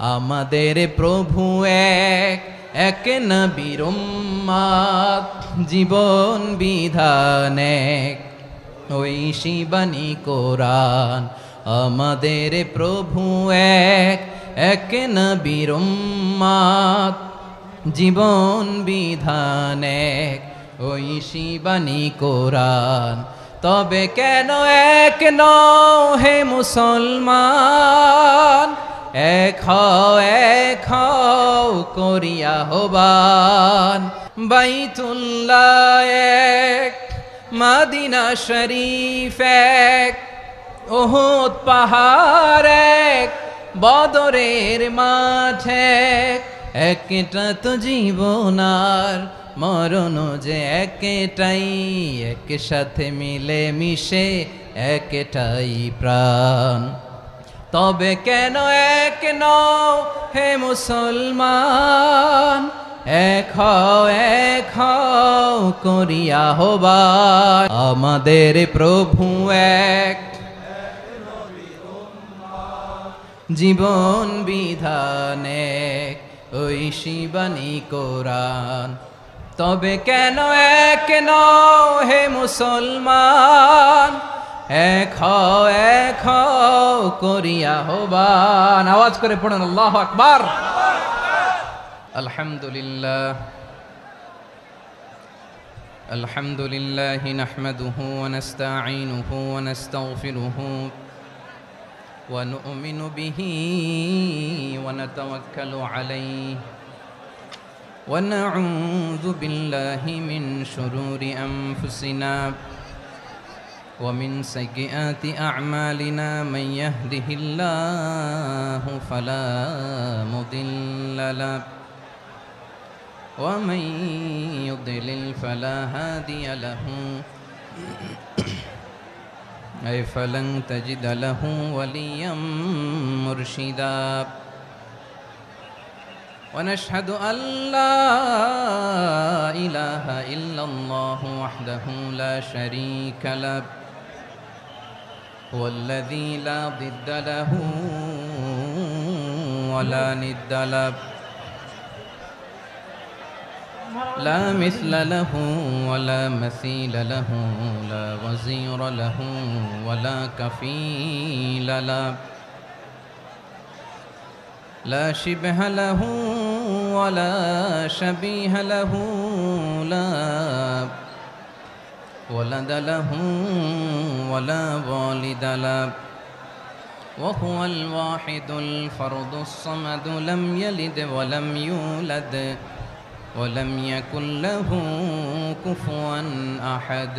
আমাদের প্রভু এক, এক নবীর উম্মত, জীবন বিধান এক, ঐশী বাণী কোরআন। আমাদের প্রভু এক, এক নবীর উম্মত, জীবন বিধান এক, ঐশী বাণী কোরআন। তবে কেন এক নও হে মুসলমান, এক হও করিয়া আহ্বান। বাইতুল্লাহ এক, মদিনা শরীফ এক, উহুদ পাহাড় এক, বদরের মাঠ এক। একটা তো জীবন আর মরণ যে একটাই, একসাথে মিলে মিশে একটাই প্রাণ। তবে কেন এক নও হে মুসলমান, এক হও করিয়া আহ্বান। আমাদের প্রভু এক, জীবন বিধান এক, ঐশী বাণী কোরআন। তবে কেন এক নও হে মুসলমান, এক হও করিয়া আহ্বান। আওয়াজ করে পড়ুন আল্লাহু আকবার। আলহামদুলিল্লাহ আলহামদুলিল্লাহি নাহমাদুহু ওয়া নাস্তাঈনুহু ওয়া নাস্তাগফিরুহু ওয়া নু'মিনু বিহি ওয়া নাতাওয়াক্কালু আলাইহি ওয়া না'উযু বিল্লাহি মিন শুরুরি আনফুসিনা ومن سيئات أعمالنا من يهده الله فلا مضل له ومن يضلل فلا هادي له أي فلن تجد له وليا مرشدا ونشهد أن لا إله إلا الله وحده لا شريك له هو الذي لا ضد له ولا ند له لا مثل له ولا مثيل له لا وزير له ولا كفيل له لا شبه له ولا شبيه له لا ولد له ولا والد له وهو الواحد الفرد الصمد لم يلد ولم يولد ولم يكن له كفوا أحد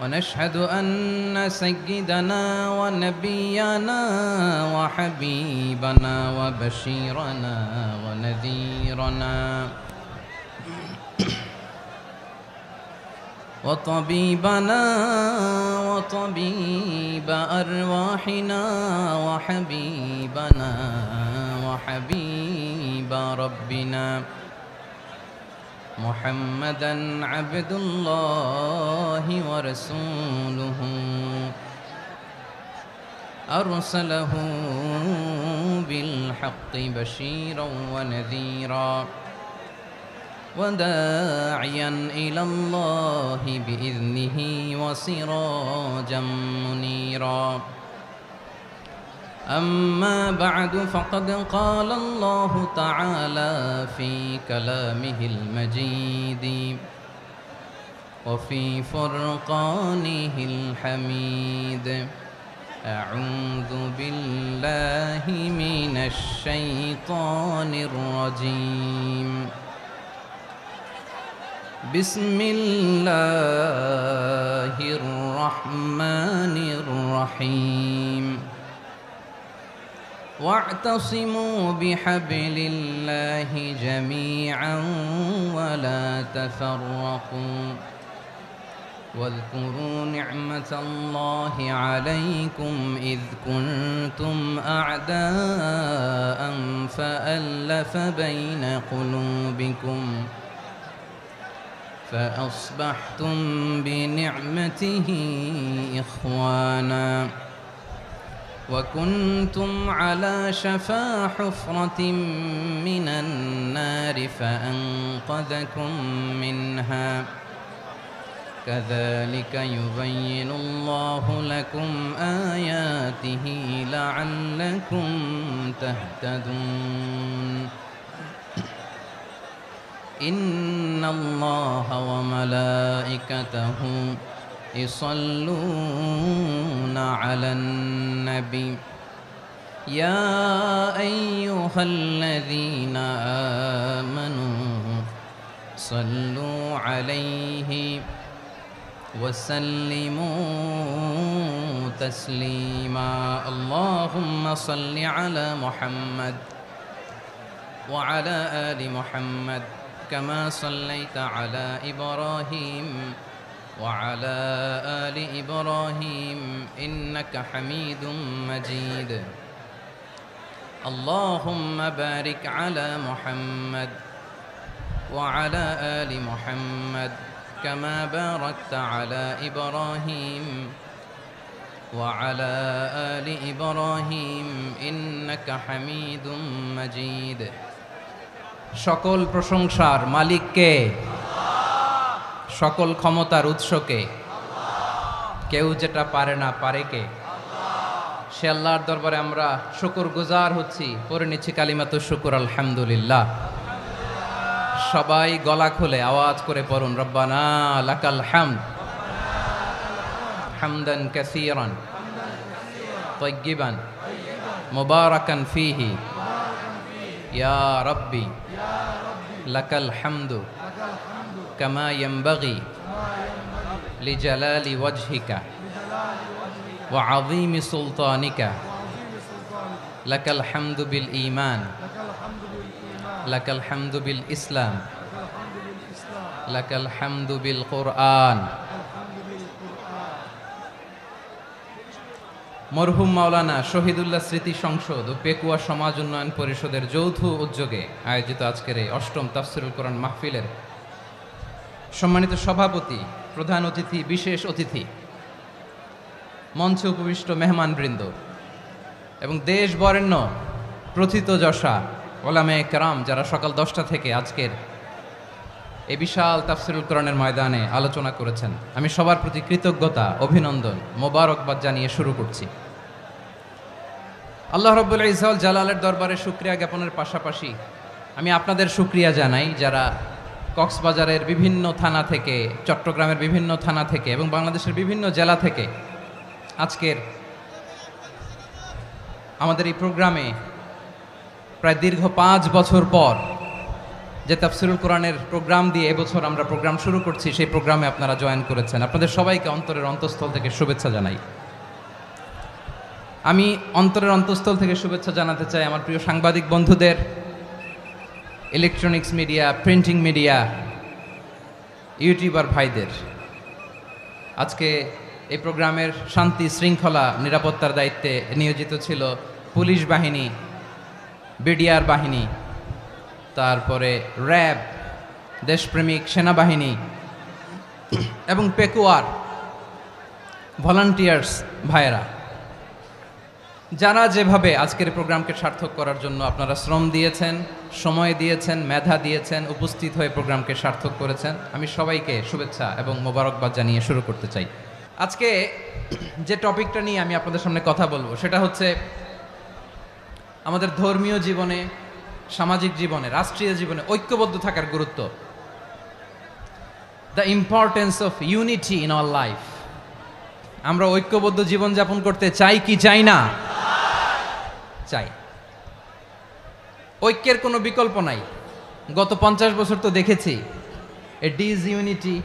ونشهد أن سيدنا ونبينا وحبيبنا وبشيرنا ونذيرنا وطبيبنا وطبيب أرواحنا وحبيبنا وحبيب ربنا محمدا عبد الله ورسوله أرسله بالحق بشيرا ونذيرا وداعيا إلى الله بإذنه وسراجا منيرا أما بعد فقد قال الله تعالى في كلامه المجيد وفي فرقانه الحميد أعوذ بالله من الشيطان الرجيم بسم الله الرحمن الرحيم واعتصموا بحبل الله جميعا ولا تفرقوا واذكروا نعمة الله عليكم إذ كنتم أعداء فألف بين قلوبكم فأصبحتم بنعمته إخوانا وكنتم على شفا حفرة من النار فأنقذكم منها كذلك يبين الله لكم آياته لعلكم تهتدون إن الله وملائكته يصلون على النبي يا أيها الذين آمنوا صلوا عليه وسلموا تسليما اللهم صل على محمد وعلى آل محمد كما صليت على إبراهيم وعلى آل إبراهيم إنك حميد مجيد اللهم بارك على محمد وعلى آل محمد كما باركت على إبراهيم وعلى آل إبراهيم إنك حميد مجيد সকল প্রশংসার মালিক কে? সকল ক্ষমতার উৎস কে? কেউ যেটা পারে না পারে কে? সে আল্লাহর দরবারে আমরা শুকরগুজার হচ্ছি, পড়ে নিচ্ছি কালিমাতু শুকর আলহামদুলিল্লাহ। সবাই গলা খুলে আওয়াজ করে পড়ুন, রব্বানা লাকাল হামদ হামদান কাসীরান তাইয়্যিবান মুবারাকান ফীহি ইয়া রাব্বি লাকাল হামদু কামা ইয়ানবাগি লিজালালি ওয়াজহিকা ওয়া আযীমি সুলতানিকা লাকাল হামদু বিল ঈমান লাকাল হামদু বিল ইসলাম লাকাল হামদু বিল কুরআন। মরহুম মাওলানা শহীদুল্লাহ স্মৃতি সংসদ ও পেকুয়া সমাজ উন্নয়ন পরিষদের যৌথ উদ্যোগে আয়োজিত আজকের এই অষ্টম তাফসিরুল কোরআন মাহফিলের সম্মানিত সভাপতি, প্রধান অতিথি, বিশেষ অতিথি, মঞ্চে উপবিষ্ট মেহমানবৃন্দ এবং দেশ বরেণ্য প্রথিতযশা ওলামায়ে কেরাম যারা সকাল 10টা থেকে আজকের এই বিশাল তাফসিরুল কোরআনের ময়দানে আলোচনা করেছেন, আমি সবার প্রতি কৃতজ্ঞতা, অভিনন্দন, মোবারকবাদ জানিয়ে শুরু করছি। আল্লাহ রাব্বুল ইজ্জত জালালের দরবারে শুকরিয়া জ্ঞাপনের পাশাপাশি আমি আপনাদের শুকরিয়া জানাই যারা কক্সবাজারের বিভিন্ন থানা থেকে, চট্টগ্রামের বিভিন্ন থানা থেকে এবং বাংলাদেশের বিভিন্ন জেলা থেকে আজকের আমাদের এই প্রোগ্রামে প্রায় দীর্ঘ 5 বছর পর যে তাফসিরুল কোরআনের প্রোগ্রাম দিয়ে এবছর আমরা প্রোগ্রাম শুরু করছি, সেই প্রোগ্রামে আপনারা জয়েন করেছেন। আপনাদের সবাইকে অন্তরের অন্তঃস্থল থেকে শুভেচ্ছা জানাই। আমি অন্তরের অন্তঃস্থল থেকে শুভেচ্ছা জানাতে চাই আমার প্রিয় সাংবাদিক বন্ধুদের, electronics media, printing media, YouTuber ভাইদের। আজকে এই প্রোগ্রামের শান্তি শৃঙ্খলা নিরাপত্তার দায়িত্বে নিয়োজিত ছিল পুলিশ বাহিনী, বিডিআর বাহিনী, তারপরে র্যাব, দেশপ্রেমিক সেনাবাহিনী এবং পেকুয়ার ভলান্টিয়ার্স ভাইয়েরা, যারা যেভাবে আজকের প্রোগ্রামকে সার্থক করার জন্য আপনারা শ্রম দিয়েছেন, সময় দিয়েছেন, মেধা দিয়েছেন, উপস্থিত হয়ে প্রোগ্রামকে সার্থক করেছেন, আমি সবাইকে শুভেচ্ছা এবং মোবারকবাদ জানিয়ে শুরু করতে চাই। আজকে যে টপিকটা নিয়ে আমি আপনাদের সামনে কথা বলবো সেটা হচ্ছে আমাদের ধর্মীয় জীবনে, সামাজিক জীবনে, রাষ্ট্রীয় জীবনে ঐক্যবদ্ধ থাকার গুরুত্ব। The importance of unity in our life. আমরা ঐক্যবদ্ধ জীবনযাপন করতে চাই কি চাই না? চাই। ঐক্যের কোনো বিকল্প নাই। গত 50 বছর তো দেখেছি এ ডিসইউনিটি,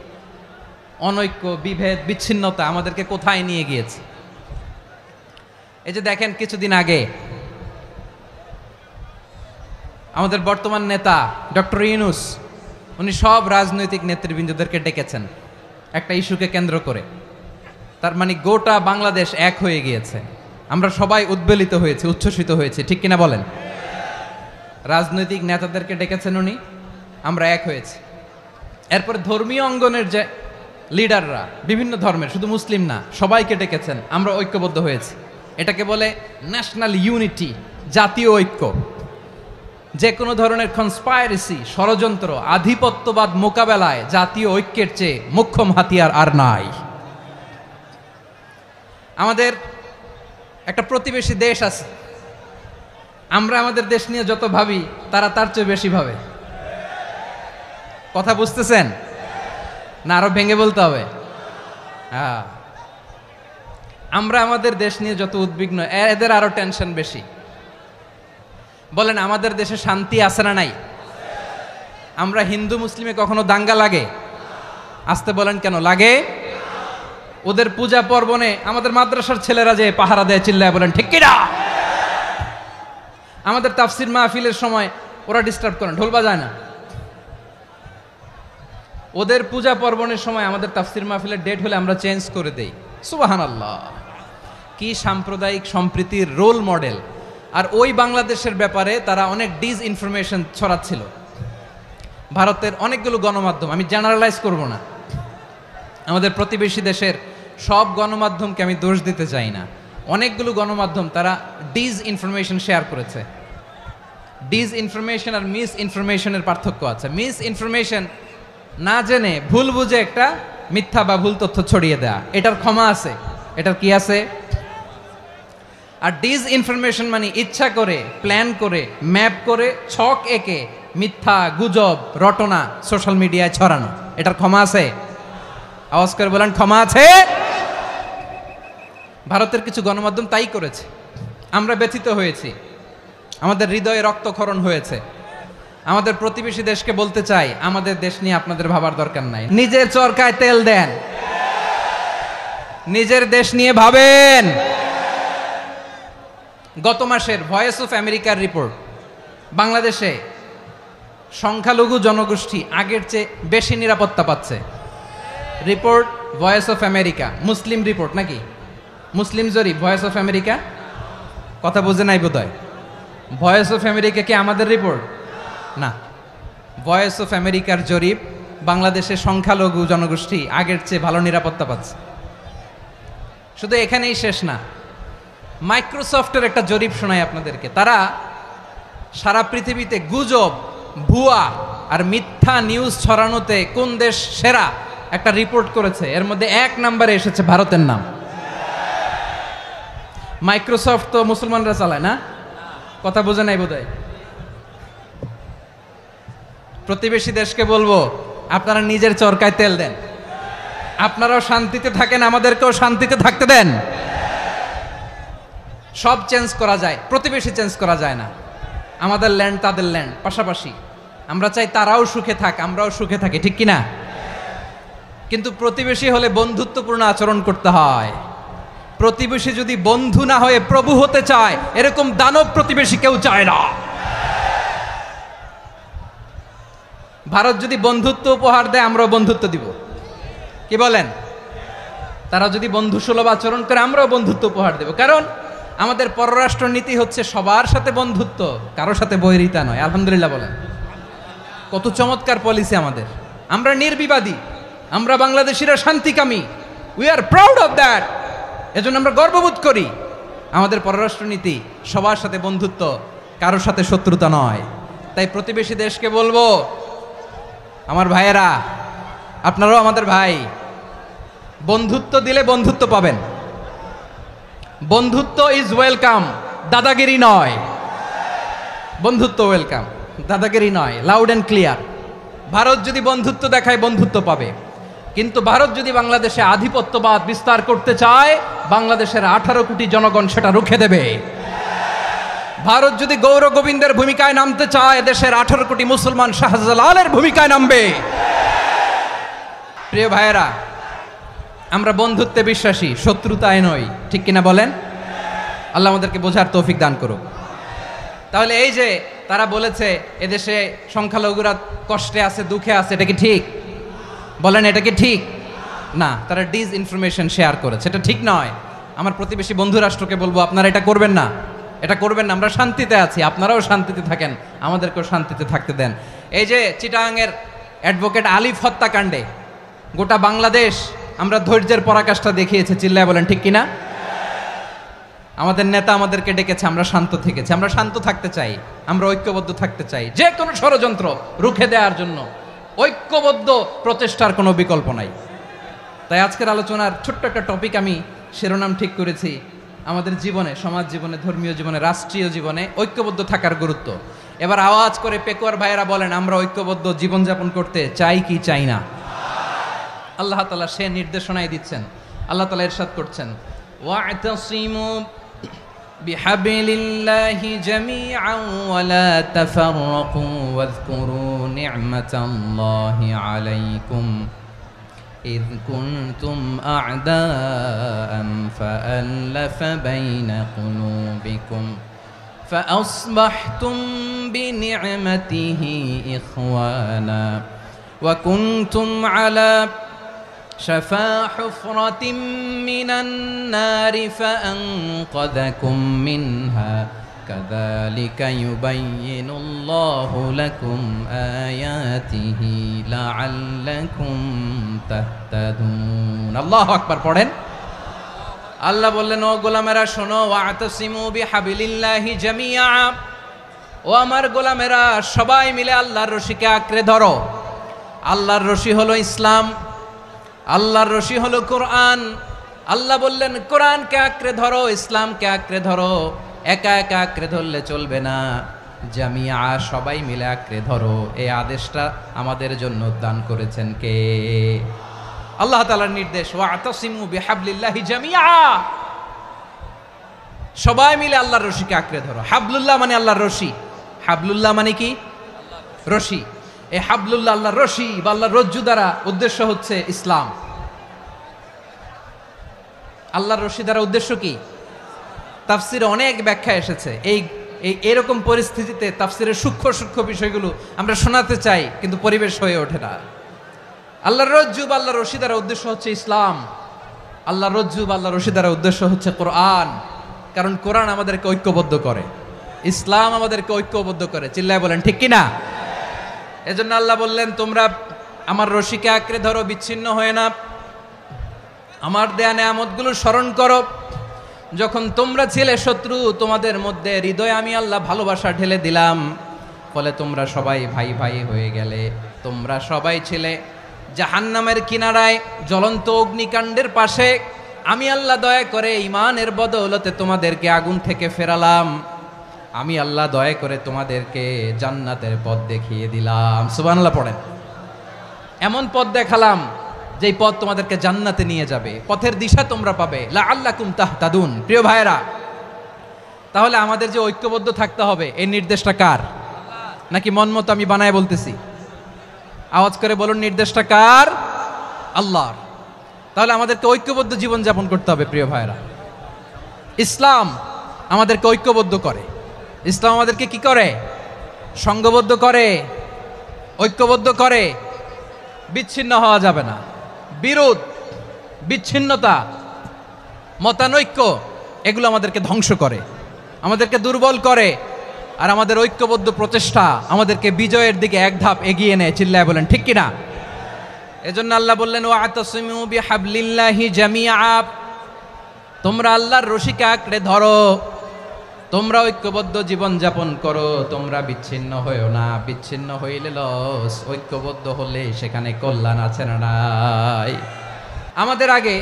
অনৈক্য, বিভেদ, বিচ্ছিন্নতা আমাদেরকে কোথায় নিয়ে গিয়েছে। এই যে দেখেন, কিছুদিন আগে আমাদের বর্তমান নেতা ডক্টর ইউনূস, উনি সব রাজনৈতিক নেতৃবৃন্দদেরকে ডেকেছেন একটা ইস্যুকে কেন্দ্র করে। তার মানে গোটা বাংলাদেশ এক হয়ে গিয়েছে। আমরা সবাই উদ্বেলিত হয়েছে, উচ্ছ্বসিত হয়েছে, ঠিক কিনা বলেন? রাজনৈতিক নেতাদেরকে ডেকেছেন উনি, আমরা এক হয়েছি। এরপরে ধর্মীয় অঙ্গনের যে লিডাররা, বিভিন্ন ধর্মের, শুধু মুসলিম না, সবাইকে ডেকেছেন, আমরা ঐক্যবদ্ধ হয়েছি। এটাকে বলে ন্যাশনাল ইউনিটি, জাতীয় ঐক্য। যে কোনো ধরনের কনস্পাইরেসি, ষড়যন্ত্র, আধিপত্যবাদ মোকাবেলায় জাতীয় ঐক্যের চেয়ে মোক্ষম হাতিয়ার আর নাই। আমাদের একটা প্রতিবেশী দেশ আছে, আমরা আমাদের দেশ নিয়ে যত ভাবি তারা তার চেয়ে বেশি ভাবে। কথা বুঝতেছেন না? আরো ভেঙে বলতে হবে। হ্যাঁ, আমরা আমাদের দেশ নিয়ে যত উদ্বিগ্ন, এদের আরো টেনশন বেশি। বলেন, আমাদের দেশে শান্তি আছে না নাই? আমরা হিন্দু মুসলিমে কখনো দাঙ্গা লাগে? আসতে বলেন, কেন লাগে? ওদের পূজা পার্বণে আমাদের মাদ্রাসার ছেলেরা যে পাহারা দেয়, চিল্লায় বলেন ঠিক কিনা? আমাদের তাফসির মাহফিলের সময় ওরা ডিস্টার্ব করেন, ঢোল বাজায় না। ওদের পূজা পার্বণের সময় আমাদের তাফসির মাহফিলের ডেট হলে আমরা চেঞ্জ করে দেই। সুবহানাল্লাহ, কি সাম্প্রদায়িক সম্প্রীতির রোল মডেল। আর ওই বাংলাদেশের ব্যাপারে তারা অনেক ডিস ইনফরমেশন ছড়াচ্ছিল। ভারতের অনেকগুলো গণমাধ্যম, আমি জেনারেলাইজ করব না, আমাদের প্রতিবেশী দেশের সব গণমাধ্যমকে আমি দোষ দিতে চাই না, অনেকগুলো গণমাধ্যম তারা ডিস ইনফরমেশন শেয়ার করেছে। ডিস ইনফরমেশন আর মিস ইনফরমেশনের পার্থক্য আছে। মিস ইনফরমেশন না জেনে ভুল বুঝে একটা মিথ্যা বা ভুল তথ্য ছড়িয়ে দেয়া, এটার ক্ষমা আছে, এটার কি আছে? আর ডিস ইনফরমেশন মানে ইচ্ছা করে, প্ল্যান করে, ম্যাপ করে, ছক এঁকে মিথ্যা, গুজব, রটনা সোশ্যাল মিডিয়ায় ছড়ানো, এটার ক্ষমা আছে? আওয়াজ করে বলেন, ক্ষমা আছে? ভারতের কিছু গণমাধ্যম তাই করেছে, আমরা ব্যথিত হয়েছি, আমাদের হৃদয়ে রক্তক্ষরণ হয়েছে। আমাদের প্রতিবেশী দেশকে বলতে চাই, আমাদের দেশ নিয়ে আপনাদের ভাবার দরকার নাই, নিজের চরকায় তেল দেন, নিজের দেশ নিয়ে ভাবেন। গত মাসের ভয়েস অফ আমেরিকার রিপোর্ট, বাংলাদেশে সংখ্যালঘু জনগোষ্ঠী আগের চেয়ে বেশি নিরাপত্তা পাচ্ছে। Report voice of America, Muslim report নাকি? মুসলিম জরিপ, ভয়েস অফ আমেরিকা। কথা বুঝে নাই বোধহয়। ভয়েস অফ আমেরিকা কি আমাদের রিপোর্ট? না, ভয়েস অফ আমেরিকার জরিপ, বাংলাদেশের সংখ্যালঘু জনগোষ্ঠী আগের চেয়ে ভালো নিরাপত্তা পাচ্ছে। শুধু এখানেই শেষ না, মাইক্রোসফটের একটা জরিপ শোনায় আপনাদেরকে। তারা সারা পৃথিবীতে গুজব, ভুয়া আর মিথ্যা নিউজ ছড়ানোতে কোন দেশ সেরা একটা রিপোর্ট করেছে, এর মধ্যে 1 নম্বরে এসেছে ভারতের নাম। মাইক্রোসফট তো মুসলমানরা চালায় না? কথা বোঝে নাই বোধহয়। প্রতিবেশী দেশকে বলবো, আপনারা নিজের চরকায় তেল দেন, আপনারাও শান্তিতে থাকেন, আমাদেরকেও শান্তিতে থাকতে দেন। সব চেঞ্জ করা যায়, প্রতিবেশী চেঞ্জ করা যায় না। আমাদের ল্যান্ড তাদের ল্যান্ড, পাশাপাশি। আমরা চাই তারাও সুখে থাক, আমরাও সুখে থাকি, ঠিক কিনা? কিন্তু প্রতিবেশী হলে বন্ধুত্বপূর্ণ আচরণ করতে হয়। প্রতিবেশী যদি বন্ধু না হয়ে প্রভু হতে চায়, এরকম দানব প্রতিবেশী কেউ চায় না। ভারত যদি বন্ধুত্ব উপহার দেয়, আমরাও বন্ধুত্ব দিব, কি বলেন? তারা যদি বন্ধু সুলভ আচরণ করে, আমরাও বন্ধুত্ব উপহার দেব। কারণ আমাদের পররাষ্ট্র নীতি হচ্ছে সবার সাথে বন্ধুত্ব, কারোর সাথে বৈরিতা নয়। আলহামদুলিল্লাহ বলেন, কত চমৎকার পলিসি আমাদের। আমরা নির্বিবাদী, আমরা বাংলাদেশিরা শান্তিকামী, we are proud of that. এজন্য আমরা গর্ববোধ করি। আমাদের পররাষ্ট্র নীতি সবার সাথে বন্ধুত্ব, কারোর সাথে শত্রুতা নয়। তাই প্রতিবেশী দেশকে বলবো, আমার ভাইয়েরা, আপনারাও আমাদের ভাই, বন্ধুত্ব দিলে বন্ধুত্ব পাবেন। বন্ধুত্ব ইজ ওয়েলকাম, দাদাগিরি নয়। বন্ধুত্ব ওয়েলকাম, দাদাগিরি নয়, লাউড অ্যান্ড ক্লিয়ার। ভারত যদি বন্ধুত্ব দেখায়, বন্ধুত্ব পাবে। কিন্তু ভারত যদি বাংলাদেশে আধিপত্যবাদ বিস্তার করতে চায়, বাংলাদেশের 18 কোটি জনগণ সেটা রুখে দেবে। ভারত যদি গৌর গোবিন্দের ভূমিকায় নামতে চায়, দেশের 18 কোটি মুসলমান শাহজালালের ভূমিকায় নামবে। প্রিয় ভাইয়েরা, আমরা বন্ধুত্বে বিশ্বাসী, শত্রুতায় নই, ঠিক কিনা বলেন? আল্লাহ আমাদেরকে বোঝার তৌফিক দান করুক। তাহলে এই যে তারা বলেছে এদেশে সংখ্যালঘুরা কষ্টে আছে, দুঃখে আছে, এটা কি ঠিক? বলেন, এটা কি ঠিক? না, তারা ডিস ইনফরমেশন শেয়ার করেছে, এটা ঠিক নয়। আমার প্রতিবেশী বন্ধু রাষ্ট্রকে বলবো, আপনারা এটা করবেন না, এটা করবেন না। আমরা শান্তিতে আছি, আপনারাও শান্তিতে থাকেন, আমাদেরকেও শান্তিতে থাকতে দেন। এই যে চিটাগাংয়ের অ্যাডভোকেট আলিফ হত্যাকাণ্ডে গোটা বাংলাদেশ আমরা ধৈর্যের পরাকাষ্ঠা দেখিয়েছে, চিল্লায় বলেন ঠিক কিনা? আমাদের নেতা আমাদেরকে ডেকেছে, আমরা শান্ত থেকেছি। আমরা শান্ত থাকতে চাই, আমরা ঐক্যবদ্ধ থাকতে চাই। যে কোনো ষড়যন্ত্র রুখে দেওয়ার জন্য ঐক্যবদ্ধ প্রচেষ্টার কোনো বিকল্প নাই। তাই আজকের আলোচনার ছোট্ট একটা টপিক আমি শিরোনাম ঠিক করেছি, আমাদের জীবনে, সমাজ জীবনে, ধর্মীয় জীবনে, রাষ্ট্রীয় জীবনে ঐক্যবদ্ধ থাকার গুরুত্ব। এবার আওয়াজ করে পেকুয়ার ভাইয়েরা বলেন, আমরা ঐক্যবদ্ধ জীবনযাপন করতে চাই কি চাই না? আল্লাহ তাআলা সে নির্দেশনাই দিচ্ছেন। আল্লাহ তাআলা ইরশাদ করছেন, ওয়া'তাসিমু বিহাবলিল্লাহি জামিআন ওয়া লা তাফাররাকু ওয়াযকুরু নি'মাতাল্লাহি আলাইকুম إذ كنتم أعداء فألف بين قلوبكم فأصبحتم بنعمته إخوانا وكنتم على شفا حفرة من النار فأنقذكم منها كذلك يبين الله لكم آياته لعلكم تهتدون الله أكبر পড়েন। আল্লাহ বললেন, ও গোলামেরা শোনো, ওয়া'তাসিমু বিহাবলিল্লাহি জামিআ, ও আমার গোলামেরা সবাই মিলে আল্লাহর রশিকে আঁকড়ে ধরো। আল্লাহর রশি হলো ইসলাম, আল্লাহর রশি হলো কোরআন। আল্লাহ বললেন কোরআনকে আঁকড়ে ধরো, ইসলামকে আঁকড়ে ধরো। একা একা আঁকড়ে ধরলে চলবে না, জামিয়া সবাই মিলে আঁকড়ে ধরো। এই আদেশটা আমাদের জন্য দান করেছেন কে? আল্লাহ তাআলার নির্দেশ, ওয়া'তাসিমু বিহাবলিল্লাহি জামিআ, সবাই মিলে আল্লাহর রশিকে আঁকড়ে ধরো। হাবলুল্লাহ মানে আল্লাহর রশি। হাবলুল্লাহ মানে কি? রশি। এই হাবলুল্লাহ আল্লাহর রশি বা আল্লাহর রজ্জু দ্বারা উদ্দেশ্য হচ্ছে ইসলাম। আল্লাহর রশি দ্বারা উদ্দেশ্য কি? তাফসিরে অনেক ব্যাখ্যা এসেছে। এরকম পরিস্থিতিতে তাফসিরের সূক্ষ্ম সূক্ষ্ম বিষয়গুলো আমরা শোনাতে চাই, কিন্তু পরিবেশ হয়ে ওঠে না। আল্লাহর রজ্জু বা আল্লাহর রশি দ্বারা উদ্দেশ্য হচ্ছে ইসলাম। আল্লাহর রজ্জু বা আল্লাহর রশি দ্বারা উদ্দেশ্য হচ্ছে কোরআন, কারণ কোরআন আমাদেরকে ঐক্যবদ্ধ করে, ইসলাম আমাদেরকে ঐক্যবদ্ধ করে। চিল্লায় বলেন ঠিক কিনা? এজন্য আল্লাহ বললেন, তোমরা আমার রশিকে আঁকড়ে ধরো, বিচ্ছিন্ন হয়ে না। আমার দেয়া নেয়ামতগুলো স্মরণ করো। যখন তোমরা ছিলে শত্রু, তোমাদের মধ্যে হৃদয়ে আমি আল্লাহ ভালোবাসা ঢেলে দিলাম, ফলে তোমরা সবাই ভাই ভাই হয়ে গেলে। তোমরা সবাই ছিলে জাহান্নামের কিনারায়, জ্বলন্ত অগ্নিকাণ্ডের পাশে। আমি আল্লাহ দয়া করে ঈমানের বদৌলতে তোমাদেরকে আগুন থেকে ফেরালাম। আমি আল্লাহ দয়া করে তোমাদেরকে জান্নাতের পথ দেখিয়ে দিলাম। সুবহানাল্লাহ পড়েন। এমন পথ দেখালাম যেই পথ তোমাদেরকে জান্নাতে নিয়ে যাবে, পথের দিশা তোমরা পাবে। লাআল্লাকুম তাহতাদুন। প্রিয় ভাইরা, তাহলে আমাদের যে ঐক্যবদ্ধ থাকতে হবে, এই নির্দেশটা কার? নাকি মন মতো আমি বানায় বলতেছি? আওয়াজ করে বলুন, নির্দেশটা কার? আল্লাহর। তাহলে আমাদেরকে ঐক্যবদ্ধ জীবন যাপন করতে হবে। প্রিয় ভাইরা, ইসলাম আমাদেরকে ঐক্যবদ্ধ করে। ইসলাম আমাদেরকে কি করে? সংঘবদ্ধ করে, ঐক্যবদ্ধ করে। বিচ্ছিন্ন হওয়া যাবে না। বিরোধ, বিচ্ছিন্নতা, মতানৈক্য, এগুলো আমাদেরকে ধ্বংস করে, আমাদেরকে দুর্বল করে। আর আমাদের ঐক্যবদ্ধ প্রচেষ্টা আমাদেরকে বিজয়ের দিকে এক ধাপ এগিয়ে নেয়। চিল্লায় বলেন ঠিক কিনা? এজন্য আল্লাহ বললেন, ওয়া'তাসিমু বিহাবলিল্লাহি জামিআ, তোমরা আল্লাহর রশিকে আঁকড়ে ধরো, তোমরা ঐক্যবদ্ধ জীবন যাপন করো, তোমরা বিচ্ছিন্ন হইও না। বিচ্ছিন্ন হইলে লস, ঐক্যবদ্ধ হলে সেখানে কল্যাণ আছে না নাই? আমাদের আগে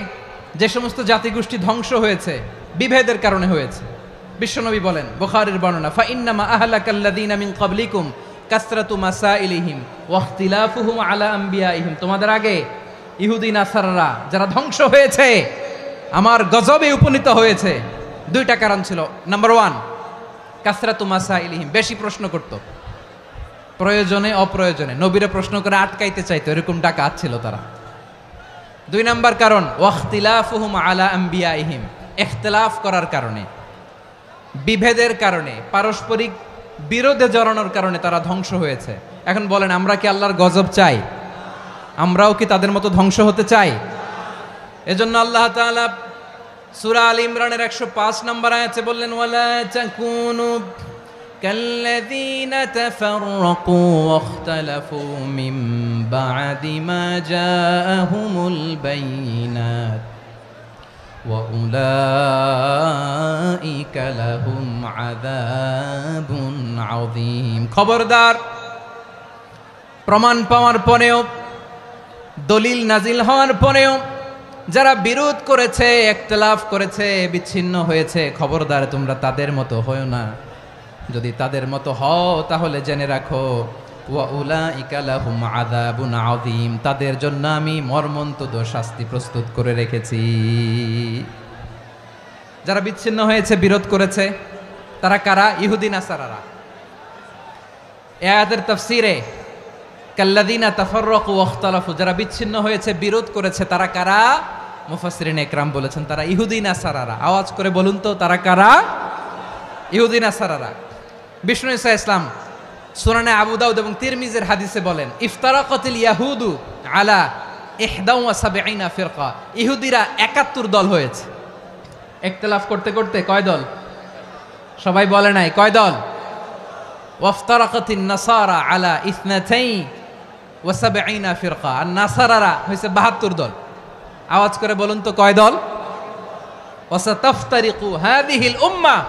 যে সমস্ত জাতিগোষ্ঠী ধ্বংস হয়েছে, বিভেদের কারণে হয়েছে। বিশ্বনবী বলেন, বুখারীর বর্ণনা, ফাইন্নামা আহলাকাল্লাযীনা মিন ক্বাবলিকুম কাসরাতু মাসাইলিহিম ওয়া ইখতিলাফুহুম আলা আমবিয়াইহিম। তোমাদের আগে ইহুদি নাসারারা যারা ধ্বংস হয়েছে, আমার গজবে উপনীত হয়েছে, দুইটা কারণ ছিল। নাম্বার 1, কাসরাতু মাসাইলিহিম, বেশি প্রশ্ন করত, প্রয়োজনে অপ্রয়োজনে নবীরে প্রশ্ন করে আটকাইতে চাইতো, এরকম ডাকাত ছিল তারা। 2 নাম্বার কারণ, ওয়া ইখতিলাফুহুম আলা আমবিয়াইহিম, ইখতিলাফ করার কারণে, বিভেদের কারণে, পারস্পরিক বিরোধে জড়ানোর কারণে তারা ধ্বংস হয়েছে। এখন বলেন, আমরা কি আল্লাহর গজব চাই? আমরাও কি তাদের মতো ধ্বংস হতে চাই? এজন্য আল্লাহ তাআলা সূরা আল ইমরানের 105 নম্বর আয়াতে বললেন, ওয়ালা তাকুনু কাল্লাযীনা তাফাররাকু ওয়াখতালাফু মিন বা'দি মা জাআহুমুল বাইয়িনাত ওয়া উলাইকা লাহুম আযাবুন আযীম। খবরদার, প্রমাণ পাওয়ার পরেও, দলিল নাজিল হওয়ার পরেও যারা বিরোধ করেছে, ইখতিলাফ করেছে, বিচ্ছিন্ন হয়েছে, খবরদার তোমরা তাদের মতো হয়ো না। যদি তাদের মতো হও তাহলে জেনে রাখো, ওয়া উলাইকা লাহুম আযাবুন আযীম, তাদের জন্য আমি মর্মন্তুদ শাস্তি প্রস্তুত করে রেখেছি। যারা বিচ্ছিন্ন হয়েছে, বিরোধ করেছে, তারা কারা? ইহুদি নাসারারা। এই আয়াতের তাফসীরে কাল্লাযীনা তাফাররাকু ওয়াখতালাফু, যারা বিচ্ছিন্ন হয়েছে, বিরোধ করেছে, তারা কারা? মুফাসসিরিন ইকরাম বলেছেন তারা ইহুদি নাসারারা। আওয়াজ করে বলুন তো, তারা কারা? ইহুদি নাসারারা। বিষ্ণু ঈসা ইসলাম সুনানে আবু দাউদ এবং তিরমিজির হাদিসে বলেন, ইফতারাকাতিল ইয়াহুদু আলা 71 ফিরকা, ইহুদিরা 71 দল হয়েছে। ইখতিলাফ করতে করতে কয় দল? সবাই বলে নাই, কয় দল? ওয়াফতারাকাতিন নাসারা আলা 72 ফিরকা, আর নাসারারা হয়েছে 72 দল। আওয়াজ করে বলুন তো, কয় দল? ওয়াসাতাফতারিকু হাদিহিল উম্মাহ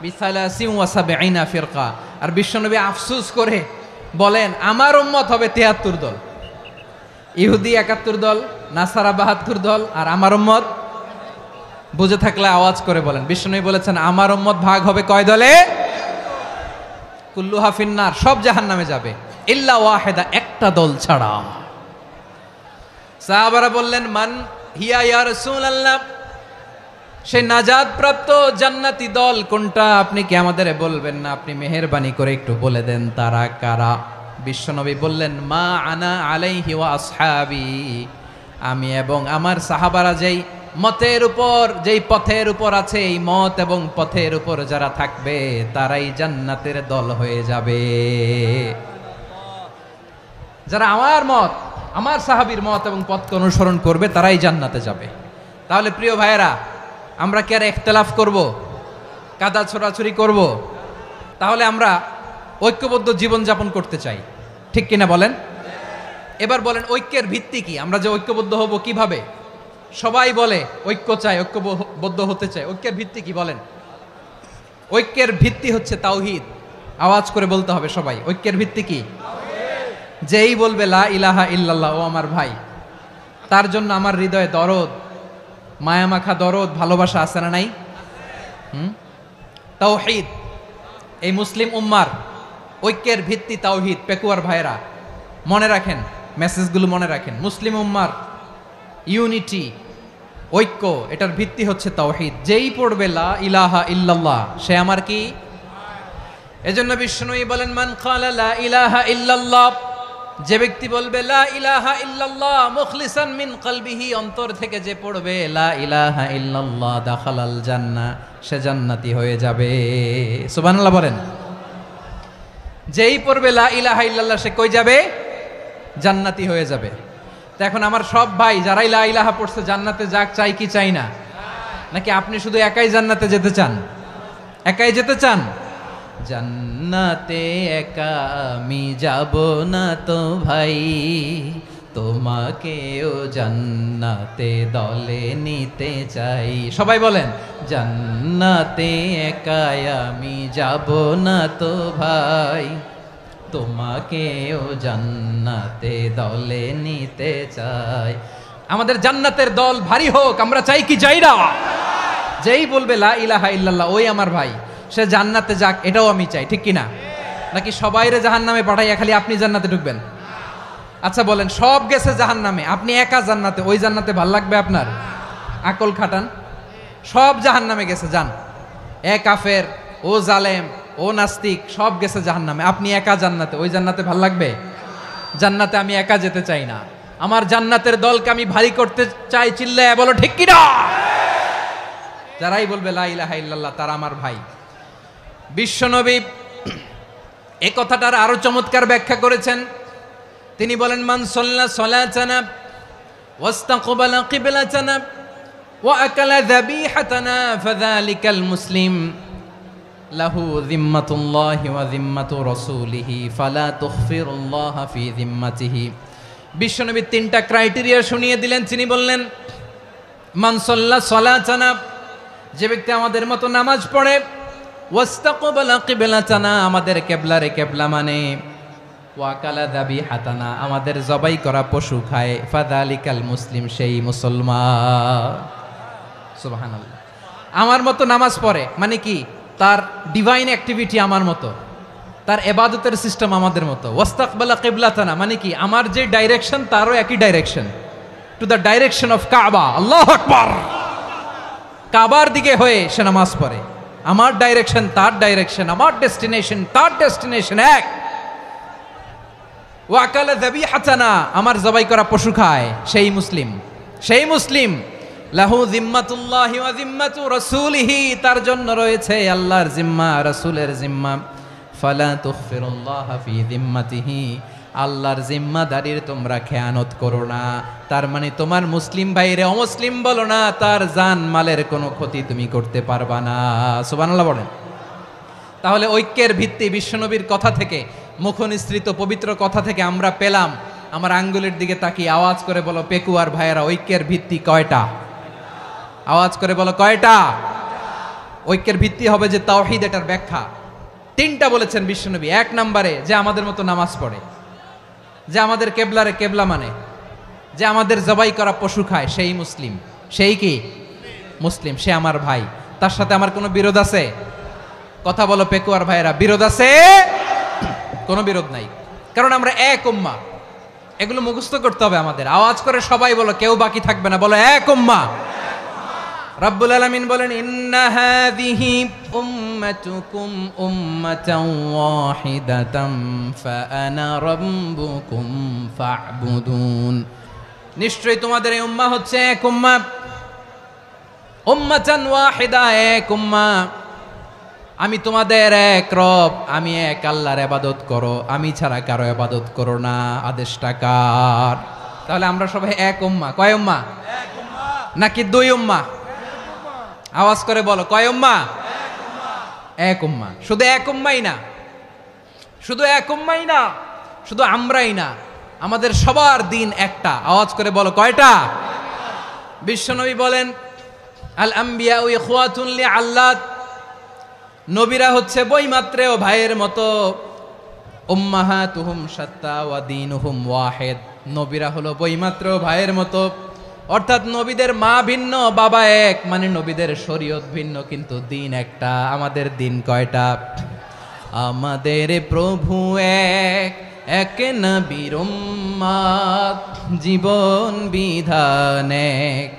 বি73 ফিরকা। আর বিশ্বনবী আফসোস করে বলেন, আমার উম্মত হবে 73 দল। ইহুদি 71 দল, নাসারা 72 দল, আর আমার উম্মত, বুঝে থাকলে আওয়াজ করে বলেন। বিশ্বনবী বলেছেন আমার উম্মত ভাগ হবে কয় দলে? কুল্লুহা ফিন্নার, সব জাহান্নামে যাবে, ইল্লা ওয়াহিদা, একটা দল ছাড়া। সাহাবারা বললেন, মান হিয়া ইয়া রাসূলুল্লাহ, সেই নাজাত প্রাপ্ত জান্নাতি দল কোনটা? আপনি কি আমাদের বলবেন না? আপনি মেহেরবানি করে একটু বলে দেন তারা কারা। বিশ্বনবী বললেন, মা আনা আলাইহি ওয়া আসহাবি, আমি এবং আমার সাহাবারা যেই মতের উপর, যেই পথের উপর আছে, এই মত এবং পথের উপর যারা থাকবে তারাই জান্নাতের দল হয়ে যাবে। যারা আমার মত, আমার সাহাবীর মত এবং পথকে অনুসরণ করবে তারাই জান্নাতে যাবে। তাহলে প্রিয় ভাইয়েরা, আমরা কি আর ইখতিলাফ করব, কাদা ছোড়াছুরি করব? তাহলে আমরা ঐক্যবদ্ধ জীবন যাপন করতে চাই, ঠিক কিনা বলেন? এবার বলেন, ঐক্যের ভিত্তি কি? আমরা যে ঐক্যবদ্ধ হব কিভাবে? সবাই বলে ঐক্য চাই, ঐক্যবদ্ধ হতে চাই, ঐক্যের ভিত্তি কি বলেন? ঐক্যের ভিত্তি হচ্ছে তাওহীদ। আওয়াজ করে বলতে হবে সবাই, ঐক্যের ভিত্তি কি? যেই বলবে লা ইলাহা ইল্লাল্লাহ, ও আমার ভাই, তার জন্য আমার হৃদয়ে দরদ, মায়ামাখা দরদ, ভালোবাসা আছে না নাই? তাওহীদ, এই মুসলিম উম্মার ঐক্যের ভিত্তি তাওহীদ। পেকুয়ার ভাইরা মনে রাখেন, মেসেজগুলো মনে রাখেন। মুসলিম উম্মার ইউনিটি, ঐক্য, এটার ভিত্তি হচ্ছে তাওহীদ। যেই পড়বে লা ইলাহা ইল্লাল্লাহ, সে আমার কি? এজন্য বিষ্ণুই বলেন, মান ক্বালা লা ইলাহা ইল্লাল্লাহ, যে ব্যক্তি বলবে লা ইলাহা ইল্লাল্লাহ মুখলিসান মিন কলবিহি, অন্তর থেকে যে পড়বে লা ইলাহা ইল্লাল্লাহ, দাখালাল জান্নাহ, সে জান্নাতি হয়ে যাবে। সুবহানাল্লাহ বলেন। যেই পড়বে লা ইলাহা ইল্লাল্লাহ, সে কই যাবে? জান্নাতি হয়ে যাবে। তো এখন আমার সব ভাই যারাই লা ইলাহা পড়ছে জান্নাতে যাক, চাই কি চাই না? নাকি আপনি শুধু একাই জান্নাতে যেতে চান? একাই যেতে চান? জান্নাতে একা আমি যাব না তো ভাই, তোমাকেও জান্নাতে দলে নিতে চাই। সবাই বলেন, জান্নাতে একা আমি যাব না তো ভাই, তোমাকেও জান্নাতে দলে নিতে চাই। আমাদের জান্নাতের দল ভারী হোক, আমরা চাই কি চাই না? যেই বলবে লা ইলাহা ইল্লাল্লাহ, ওই আমার ভাই, সে জান্নাতে যাক, এটাও আমি চাই, ঠিক কিনা? নাকি সবাইরে জাহান্নামে পাঠাইয়া খালি আপনি জান্নাতে ঢুকবেন? আচ্ছা বলেন, সব গেছে জাহান্নামে, আপনি একা জান্নাতে, ওই জান্নাতে ভাল লাগবে আপনার? আকল খাটান। সব জাহান্নামে গেছে, যান। এ কাফের, ও জালেম, ও নাস্তিক, সব গেছে জাহান্নামে, আপনি একা জান্নাতে, ওই জান্নাতে ভাল লাগবে? জান্নাতে আমি একা যেতে চাই না, আমার জান্নাতের দলকে আমি ভারী করতে চাই। চিল্লায় বলো ঠিক কিনা? যারাই বলবে লা ইলাহা ইল্লাল্লাহ, তারা আমার ভাই। বিশ্বনবী এই কথাটার আরো চমৎকার ব্যাখ্যা করেছেন। তিনি বলেন, মান সাল্লা সালাতানা ওয়াস্তাকবালা কিবলাতানা ওয়া আকালা যাবিহাতানা ফাযালিকাল মুসলিম লাহু যিম্মাতুল্লাহি ওয়া যিম্মাতু রাসূলিহি ফালা তুখফিরুল্লাহা ফি যিম্মাতিহি। বিশ্বনবী তিনটা ক্রাইটেরিয়া শুনিয়ে দিলেন। তিনি বললেন, মান সাল্লা সালাতানা, যে ব্যক্তি আমাদের মতো নামাজ পড়ে, ওয়াস্তাকবালা কিবলাতানা, আমাদের কিবলারে কিবলা মানে, ওয়াকালা যাবিহাতানা, আমাদের জবাই করা পশু খায়, ফাযালিকাল মুসলিম, সেই মুসলমান। সুবহানাল্লাহ। আমার মতো নামাজ পড়ে মানে কি? তার ডিভাইন অ্যাক্টিভিটি আমার মতো, তার ইবাদতের সিস্টেম আমাদের মতো। ওয়াস্তাকবালা কিবলাতানা মানে কি? আমার যে ডাইরেকশন তারও একই direction, to the direction of কাবা। আল্লাহু আকবার। কাবার দিকে হয়ে সে নামাজ পড়ে। আমার ডাইরেকশন তার ডাইরেকশন, আমার ডেস্টিনেশন তার ডেস্টিনেশন এক। ওয়াকালা যাবিহাতানা, আমার জবাই করা পশু খায়, সেই মুসলিম, সেই মুসলিম। লাহু জিম্মাতুল্লাহি ওয়া জিম্মাতু রাসূলিহি, তার জন্য রয়েছে আল্লাহর জিম্মা, রাসূলের জিম্মা। ফালা তুগফিরুল্লাহ ফি জিম্মাতিহি, আল্লাহর জিম্মাদারির তোমরা খেয়ানত করো না। তার মানে তোমার মুসলিম ভাইরে অমুসলিম বলো না, তার জান মালের কোনো ক্ষতি তুমি করতে পারবা না। সুবহানাল্লাহ বলেন। তাহলে ঐক্যের ভিত্তি বিশ্বনবীর কথা থেকে, মুখনিসৃত পবিত্র কথা থেকে আমরা পেলাম। আমার আঙ্গুলের দিকে তাকিয়ে আওয়াজ করে বলো পেকুয়ার ভাইয়েরা, ঐক্যের ভিত্তি কয়টা? আওয়াজ করে বলো কয়টা? ঐক্যের ভিত্তি হবে যে তাওহীদ, এটার ব্যাখ্যা। তিনটা বলেছেন বিশ্বনবী। এক নম্বরে, যে আমাদের মতো নামাজ পড়ে, যে আমাদের কেবলারে কেবলা মানে, যে আমাদের জবাই করা পশু খায়, সেই মুসলিম। সেই কি? মুসলিম। সে আমার ভাই, তার সাথে আমার কোনো বিরোধ আছে? কথা বলো পেকুয়ার ভাইয়েরা, বিরোধ আছে? কোনো বিরোধ নাই, কারণ আমরা এক উম্মাহ। এগুলো মুখস্থ করতে হবে আমাদের। আওয়াজ করে সবাই বলো, কেউ বাকি থাকবে না, বলো এক উম্মাহ। রব্বুল আলামিন বলেন, ইন্না হাযিহি উম্মাতুকুম উম্মাতান ওয়াহিদাতাম ফাআনা রাব্বুকুম ফা'বুদুন, নিশ্চয়ই তোমাদের এই উম্মাহ হচ্ছে এক উম্মাহ। উম্মাতান ওয়াহিদা, এক উম্মাহ। আমি তোমাদের এক রব, আমি এক আল্লাহর ইবাদত করো, আমি ছাড়া কারো ইবাদত করো না। আদেশটা কার? তাহলে আমরা সবাই এক উম্মাহ। কয় উম্মাহ? এক উম্মাহ। নাকি দুই উম্মাহ? আওয়াজ করে বলো, কয় উম্মাহ? এক উম্মাহ। শুধু এক উম্মাই না, শুধু এক উম্মাই না, শুধু আমরাই না, আমাদের সবার দিন একটা। আওয়াজ করে বলো কয়টা? বিশ্বনবী বলেন, আল আম্বিয়া ইখওয়াতুন লিআল্লাত, নবীরা হচ্ছে বৈমাত্রেয় ভাইয়ের মতো। উম্মাহাতুহুম শাত্তা ওয়া দীনুহুম ওয়াহিদ, নবীরা হলো বৈমাত্রেয় ভাইয়ের মতো। অর্থাৎ নবীদের মা ভিন্ন, বাবা এক, মানে নবীদের শরীয়ত ভিন্ন, কিন্তু দিন একটা। আমাদের দিন কয়টা? আমাদের প্রভু এক, এক নবীর উম্মত, জীবন বিধান এক,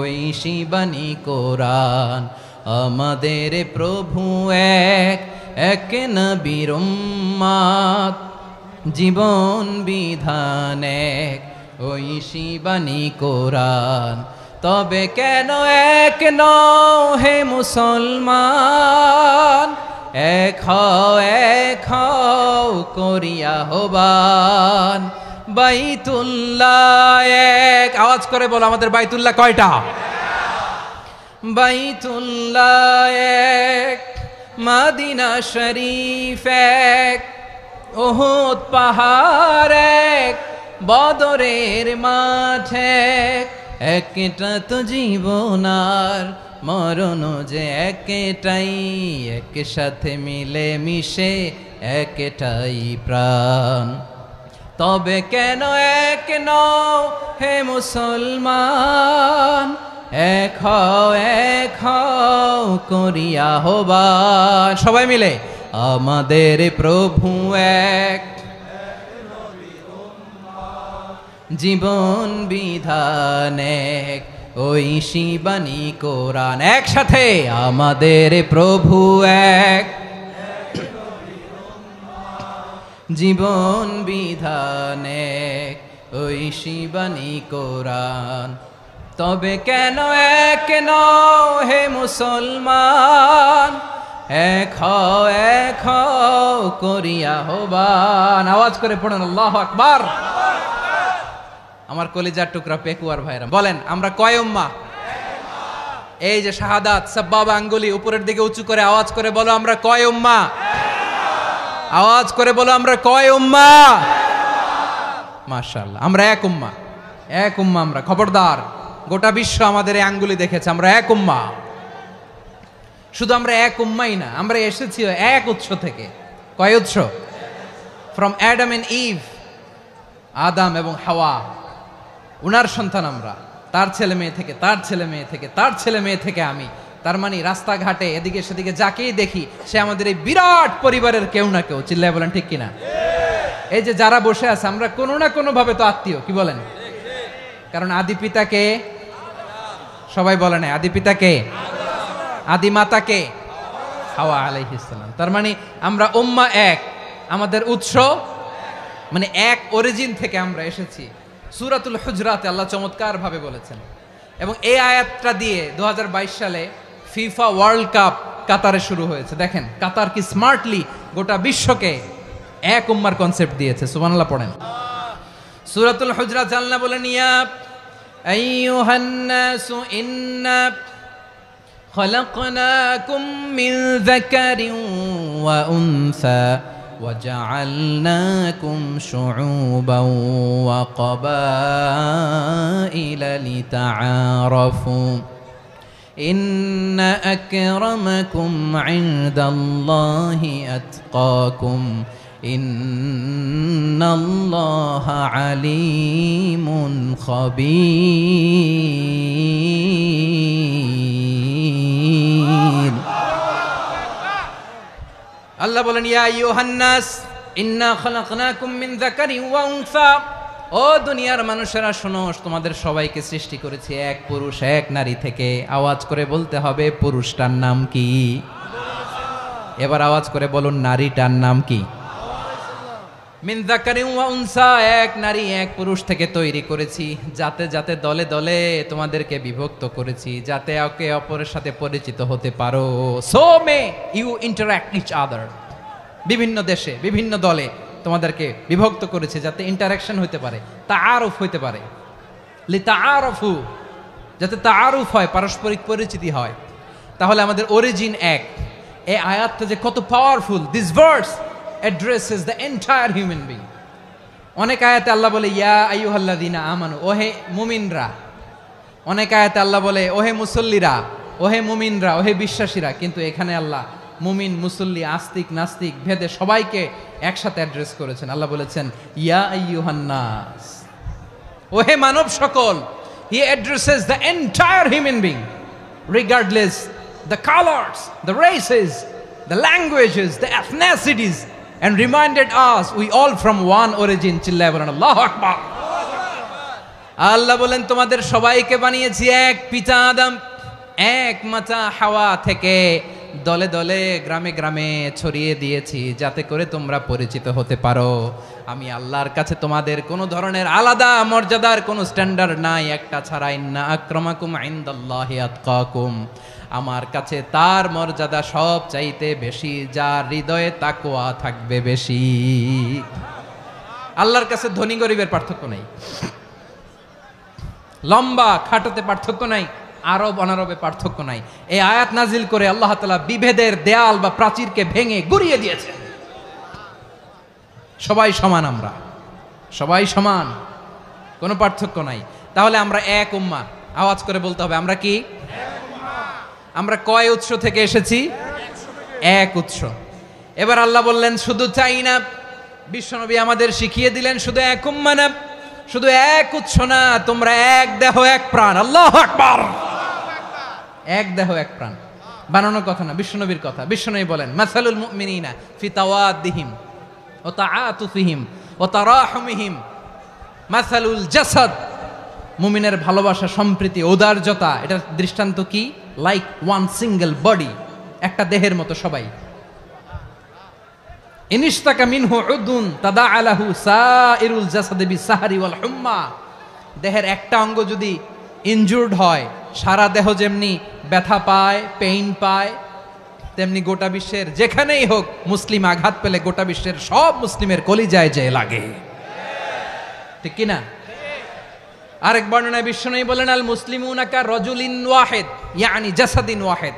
ঐশী বাণী কোরআন। আমাদের প্রভু এক, এক নবীর উম্মত, জীবন বিধান এক, ঐশী বাণী কোরআন। তবে কেন এক নও হে মুসলমান, এক হও করিয়া হবান। বাইতুল্লাহ এক, আওয়াজ করে বলো আমাদের বাইতুল্লাহ কয়টা? বাইতুল্লাহ এক, মদিনা শরীফ এক, উহুদ পাহাড় এক, বদরের মাঠ এক। একটা তো জীবন আর মরণ যে একটাই, একসাথে মিলে মিশে একটাই প্রাণ। তবে কেন এক নও হে মুসলমান, এক হও করিয়া হবান। সবাই মিলে, আমাদের প্রভু এক, জীবন বিধান এক, ঐশী বাণী কোরআন। একসাথে, আমাদের প্রভু এক, জীবন বিধান এক, ঐশী বাণী কোরআন। তবে কেন এক নও হে মুসলমান, এক হও করিয়া হবান। আওয়াজ করে পড়ুন আল্লাহু আকবার। আমার কলিজার টুকরা পেকুয়ার ভাইরা বলেন, আমরা কয় উম্মাহ? এই যে শাহাদাত, সাব্বাবা আঙ্গুলি উপরের দিকে উঁচু করে আওয়াজ করে বলো, আমরা কয় উম্মাহ? আওয়াজ করে বলো, আমরা কয় উম্মাহ? মাশাআল্লাহ, আমরা এক উম্মাহ, এক উম্মাহ আমরা। খবরদার গোটা বিশ্ব আমাদের এই আঙ্গুলি দেখেছে, আমরা এক উম্মা। শুধু আমরা এক উম্মাই না, আমরা এসেছি এক উৎস থেকে। কয় উৎস? ফ্রম অ্যাডাম এন্ড ইভ, আদাম এবং হাওয়া, উনার সন্তান আমরা। তার ছেলে মেয়ে থেকে, তার ছেলে মেয়ে থেকে, তার ছেলে মেয়ে থেকে আমি। তার মানে রাস্তাঘাটে এদিকে সেদিকে যাকেই দেখি সে আমাদের এই বিরাট পরিবারের কেউ না কেউ। চিল্লায় বলেন ঠিক কিনা? এই যে যারা বসে আছে, আমরা কোনো না কোনো ভাবে তো আত্মীয়, কি বলেন? কারণ আদি পিতাকে সবাই বলে না, আদি পিতাকে, আদি মাতাকে হাওয়া আলাইহিস সালাম। তার মানে আমরা উম্মাহ এক, আমাদের উৎস মানে এক অরিজিন থেকে আমরা এসেছি। সূরাতুল হুজরাতে আল্লাহ চমৎকার ভাবে বলেছেন। এবং এই আয়াতটা দিয়ে 2022 সালে ফিফা ওয়ার্ল্ড কাপ কাতারে শুরু হয়েছে। দেখেন কাতার কি স্মার্টলি গোটা বিশ্বকে এক উম্মার কনসেপ্ট দিয়েছে। সুবহানাল্লাহ পড়েন। সূরাতুল হুজরাত আল্লাহ বলেন, ইয়া আইয়ুহান নাসু ইন্না খলাকনাকুম মিন যাকারিন ওয়া উনসা وجعلناكم شعوبا وقبائل لتعارفوا إن أكرمكم عند الله أتقاكم إن الله عليم خبير। আল্লাহ বলেন, ইয়া আইয়ুহান নাস ইন্না খালাকনাকুম মিন যাকারিন ওয়া উনসা, ও দুনিয়ার মানুষেরা শোনো, তোমাদের সবাইকে সৃষ্টি করেছি এক পুরুষ এক নারী থেকে। আওয়াজ করে বলতে হবে, পুরুষটার নাম কি? এবার আওয়াজ করে বলুন, নারীটার নাম কি? মিন যাকারিন ওয়া উনসা, এক নারী এক পুরুষ থেকে তৈরি করেছি। যাতে যাতে দলে দলে তোমাদেরকে বিভক্ত করেছি, যাতে একে অপরের সাথে পরিচিত হতে পারো। So may you interact each other. বিভিন্ন দেশে বিভিন্ন দলে তোমাদেরকে বিভক্ত করেছে যাতে ইন্টারাকশন হতে পারে, তাআরুফ হতে পারে। লিতাআরফু, যাতে তাআরুফ হয়, পারস্পরিক পরিচিতি হয়। তাহলে আমাদের অরিজিন এক। এই আয়াতটা যে কত powerful! This verse addresses the entire human being. অনেক আয়াতে আল্লাহ বলে ইয়া আইয়ুহাল্লাযীনা আমানু, ওহে মুমিনরা। অনেক আয়াতে আল্লাহ বলে ওহে মুসল্লিরা, ওহে মুমিনরা, ওহে বিশ্বাসীরা। কিন্তু এখানে আল্লাহ মুমিন মুসল্লি আস্তিক নাস্তিক ভেদে সবাইকে একসাথে অ্যাড্রেস করেছেন। আল্লাহ বলেছেন ইয়া আইয়ুহান নাস, ওহে মানব সকল। He addresses the entire human being regardless the colors, the races, the languages, the ethnicities, and reminded us we all from one origin. চিল্লায় বলেন আল্লাহু আকবার। আল্লাহ বলেন তোমাদের সবাইকে বানিয়েছি এক পিতা আদম, এক মাতা হাওয়া থেকে। দলে দলে গ্রামে গ্রামে ছড়িয়ে দিয়েছি যাতে করে তোমরা পরিচিত হতে পারো। আমি আল্লাহর কাছে তোমাদের কোনো ধরনের আলাদা মর্যাদার কোনো স্ট্যান্ডার্ড নাই একটা ছাড়া। ইন্না আক্রামাকুম ইনদাল্লাহি আতকাকুম, আমার কাছে তার মর্যাদা সব চাইতে বেশি যার হৃদয়ে তাকওয়া থাকবে বেশি। আল্লাহর কাছে ধনী গরিবের পার্থক্য নাই, লম্বা খাটোতে পার্থক্য নাই, আরব অনারবে পার্থক্য নাই। এই আয়াত নাজিল করে আল্লাহ তাআলা বিভেদের দেয়াল বা প্রাচীরকে ভেঙে গুড়িয়ে দিয়েছেন। সবাই সমান, আমরা সবাই সমান, কোনো পার্থক্য নাই। তাহলে আমরা এক উম্মাহ। আওয়াজ করে বলতে হবে, আমরা কি? আমরা কয় উৎস থেকে এসেছি? এক উৎস। এবার আল্লাহ বললেন শুধু চাই না, বিশ্বনবী আমাদের শিখিয়ে দিলেন শুধু এক উম্মাহ না, শুধু এক উৎস না, তোমরা এক দেহ এক প্রাণ। আল্লাহু আকবার। এক দেহ এক প্রাণ বানানো কথা না, বিশ্বনবীর কথা। বিশ্বনবী বলেন মাসালুল মুমিনিনা ফি তাওয়াদ্দিহিম ওয়া তাআতুফিহিম ওয়া তারাহুমিহিম মাসালুল জাসাদ। মুমিনের ভালোবাসা, সম্প্রীতি, ঔদার্যতা, এটার দৃষ্টান্ত কি? লাইক ওয়ান সিঙ্গেল বডি, একটা দেহের মতো সবাই। ইনিশতাকা মিনহু উদুন তাদাআ লাহু সাইরুল জাসাদি বিসাহরি ওয়াল হুম্মা। দেহের একটা অঙ্গ যদি ইনজুর্ড হয়, সারা দেহ যেমনি ব্যথা পায়, পেইন পায়, তেমনি গোটা বিশ্বের যেখানেই হোক মুসলিম আঘাত পেলে গোটা বিশ্বের সব মুসলিমের কলিজায় যে লাগে, ঠিক কিনা? আরেক বর্ণনায় বিশ্বনবী বলেন আল মুসলিমুনা কা রাজুলিন ওয়াহিদ ইয়ানি জাসাদিন ওয়াহিদ।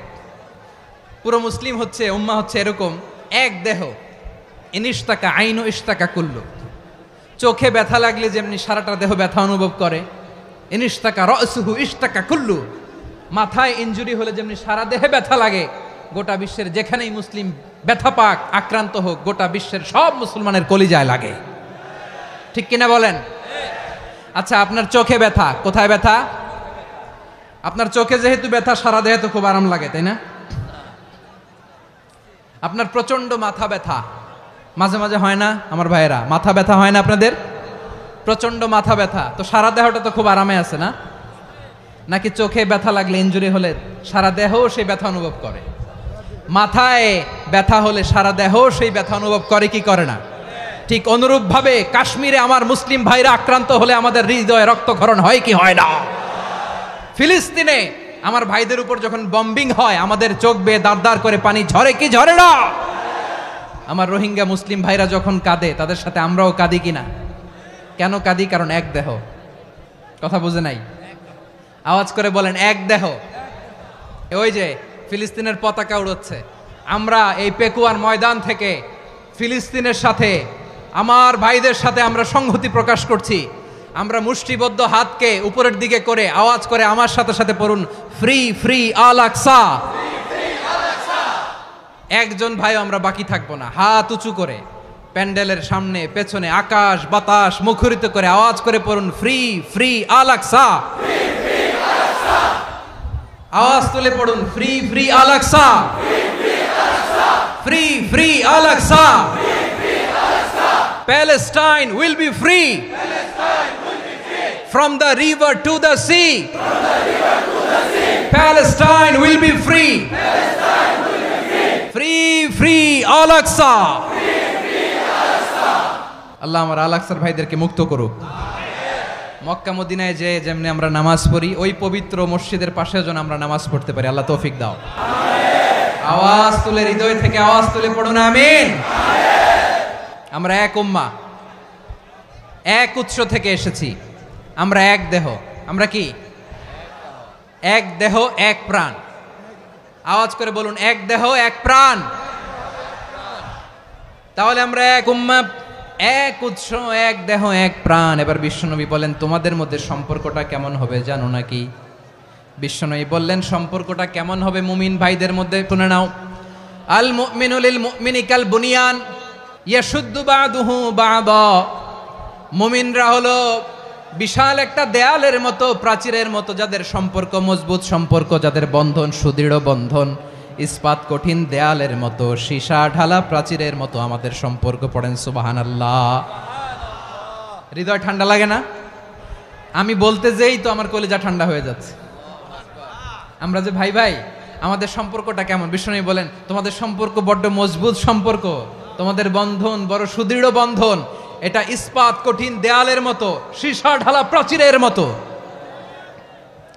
পুরো মুসলিম হচ্ছে, উম্মাহ হচ্ছে এরকম এক দেহ। ইনিশতাকা আইনু ইশতাকা কুল্লু। চোখে ব্যথা লাগলে যেমনি সারাটা দেহ ব্যথা অনুভব করে, ইনিশতাকা রাসুহু ইশতাকা কুল্লু, মাথায় ইনজুরি হলে যেমনি সারা দেহে ব্যথা লাগে, গোটা বিশ্বের যেখানেই মুসলিম ব্যথা পাক, আক্রান্ত হোক, গোটা বিশ্বের সব মুসলমানের কলিজায় লাগে। ঠিক কিনা বলেন? আচ্ছা, আপনার চোখে ব্যথা, কোথায় ব্যথা? আপনার চোখে যেহেতু ব্যথা, সারা দেহে তো খুব আরাম লাগে, তাই না? আপনার প্রচন্ড মাথা ব্যথা মাঝে মাঝে হয় না আমার ভাইয়েরা? মাথা ব্যথা হয় না আপনাদের? প্রচন্ড মাথা ব্যথা, তো সারা দেহটা তো খুব আরামে আছে না? নাকি চোখে ব্যথা লাগলে, ইনজুরি হলে সারা দেহ সেই ব্যথা অনুভব করে? মাথায় ব্যথা হলে সারা দেহ সেই ব্যথা অনুভব করে কি করে না? ঠিক অনুরূপ ভাবে কাশ্মীরে আমার মুসলিম ভাইরা আক্রান্ত হলে আমাদের হৃদয়ে রক্তক্ষরণ হয় কি হয় না? ফিলিস্তিনে আমার ভাইদের উপর যখন বম্বিং হয়, আমাদের চোখ বেয়ে দাঁড় দাঁড় করে পানি ঝরে কি ঝরে না? আমার রোহিঙ্গা মুসলিম ভাইরা যখন কাঁদে, তাদের সাথে আমরাও কাঁদি কিনা? কেন কাঁদি? কারণ এক দেহ। কথা বুঝে নাই? আওয়াজ করে বলেন, এক দেহ। ওই যে ফিলিস্তিনের পতাকা উড়ছে, আমরা এই পেকুয়ার ময়দান থেকে ফিলিস্তিনের সাথে, আমার ভাইদের সাথে আমরা সংহতি প্রকাশ করছি। আমরা মুষ্টিবদ্ধ হাতকে উপরের দিকে করে আওয়াজ করে আমার সাথে সাথে পড়ুন, ফ্রি ফ্রি আল আকসা। একজন ভাই আমরা বাকি থাকবো না। হাত উঁচু করে প্যান্ডেলের সামনে পেছনে আকাশ বাতাস মুখরিত করে আওয়াজ করে পড়ুন, ফ্রি ফ্রি আল আকসা। আওয়াজ তুলে পড়ুন, free free Al Aqsa, free free Al Aqsa. Palestine will be free from the river to the sea. Palestine will be free. Free free Al Aqsa. আল্লাহ আমার আল আকসার ভাইদেরকে মুক্ত করুক। মক্কা মদিনায় যে যেমনি আমরা নামাজ পড়ি, ওই পবিত্র মসজিদের পাশে যেন আমরা নামাজ পড়তে পারি। আল্লাহ তৌফিক দাও। আওয়াজ তুলে, হৃদয় থেকে আওয়াজ তুলে পড়ুন আমিন। আমরা এক উম্মাহ, এক উৎস থেকে এসেছি, আমরা এক দেহ। আমরা কি? এক দেহ এক প্রাণ। আওয়াজ করে বলুন, এক দেহ এক প্রাণ। তাহলে আমরা এক উম্মাহ, এক উৎস, এক দেহ এক প্রাণ। এবার বিশ্বনবী বলেন, তোমাদের মধ্যে সম্পর্কটা কেমন হবে জানো নাকি? বিশ্বনবী বললেন, সম্পর্কটা কেমন হবে মুমিন ভাইদের মধ্যে? শুনে নাও। আল মুমিনু লিল মুমিনি কাল বুনিয়ান ইয়াশুদ্দু বাদুহু বাদা। মুমিনরা হলো বিশাল একটা দেয়ালের মতো, প্রাচীরের মতো, যাদের সম্পর্ক মজবুত সম্পর্ক, যাদের বন্ধন সুদৃঢ় বন্ধন, ইস্পাত কঠিন দেয়ালের মতো, সীসা ঢালা প্রাচীরের মতো আমাদের সম্পর্ক। পড়েন সুবহানাল্লাহ। হৃদয় ঠান্ডা লাগে না? আমি বলতে যেই তো আমার কলিজা ঠান্ডা হয়ে যাচ্ছে। আমরা যে ভাই ভাই, আমাদের সম্পর্কটা কেমন? বিষ্ণু বলেন, তোমাদের সম্পর্ক বড্ড মজবুত সম্পর্ক, তোমাদের বন্ধন বড় সুদৃঢ় বন্ধন, এটা ইস্পাত কঠিন দেয়ালের মতো, সীসা ঢালা প্রাচীরের মতো।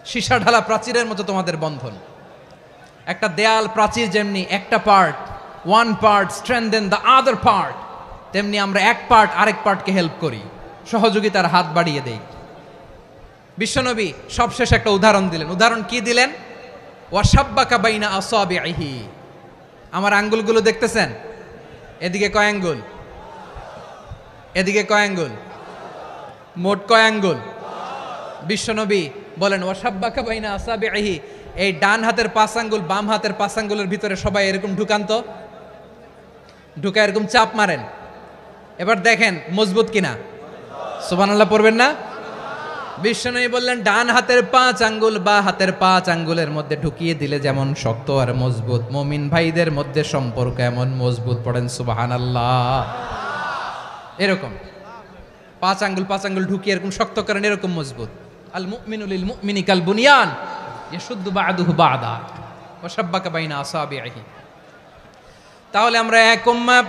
সীসা ঢালা প্রাচীরের মতো তোমাদের বন্ধন। একটা দেয়াল প্রাচীর যেমনি একটা part, one part strengthen the other part, তেমনি আমরা এক পার্ট আরেক পার্টকে হেল্প করি, সহযোগিতার হাত বাড়িয়ে দেই। বিশ্বনবী সবশেষ একটা উদাহরণ দিলেন। উদাহরণ কি দিলেন? ওয়াশাব্বাকা বাইনা আসাবিহি। আমার আঙ্গুলগুলো দেখতেছেন? এদিকে কয় আঙ্গুল? এদিকে কয় আঙ্গুল? মোট কয় আঙ্গুল? বিশ্বনবী বলেন, ওয়াশাব্বাকা বাইনা আসাবিহি। এই ডান হাতের 5 আঙ্গুল বাম হাতের 5 আঙ্গুলের ভিতরে সবাই এরকম ঢুকান্ত, ঢুকা এরকম চাপ মারেন। এবার দেখেন মজবুত কিনা। সুবহানাল্লাহ পড়বেন না? বিশ্বনবী বললেন, ডান হাতের 5 আঙ্গুল বা হাতের 5 আঙ্গুলের মধ্যে ঢুকিয়ে দিলে যেমন শক্ত আর মজবুত, মুমিন ভাইদের মধ্যে সম্পর্ক এমন মজবুত। পড়েন সুবহানাল্লাহ। এরকম 5 আঙ্গুল ঢুকিয়ে এরকম শক্ত করেন, এরকম মজবুত। আল মুমিনু লিল মুমিনি কাল বুনিয়ান ইয়াশুদ্দু বাদুহু বাদা ওয়া শাব্বাকা বাইনা আসাবিহি। তাহলে আমরা এক উম্মাহ,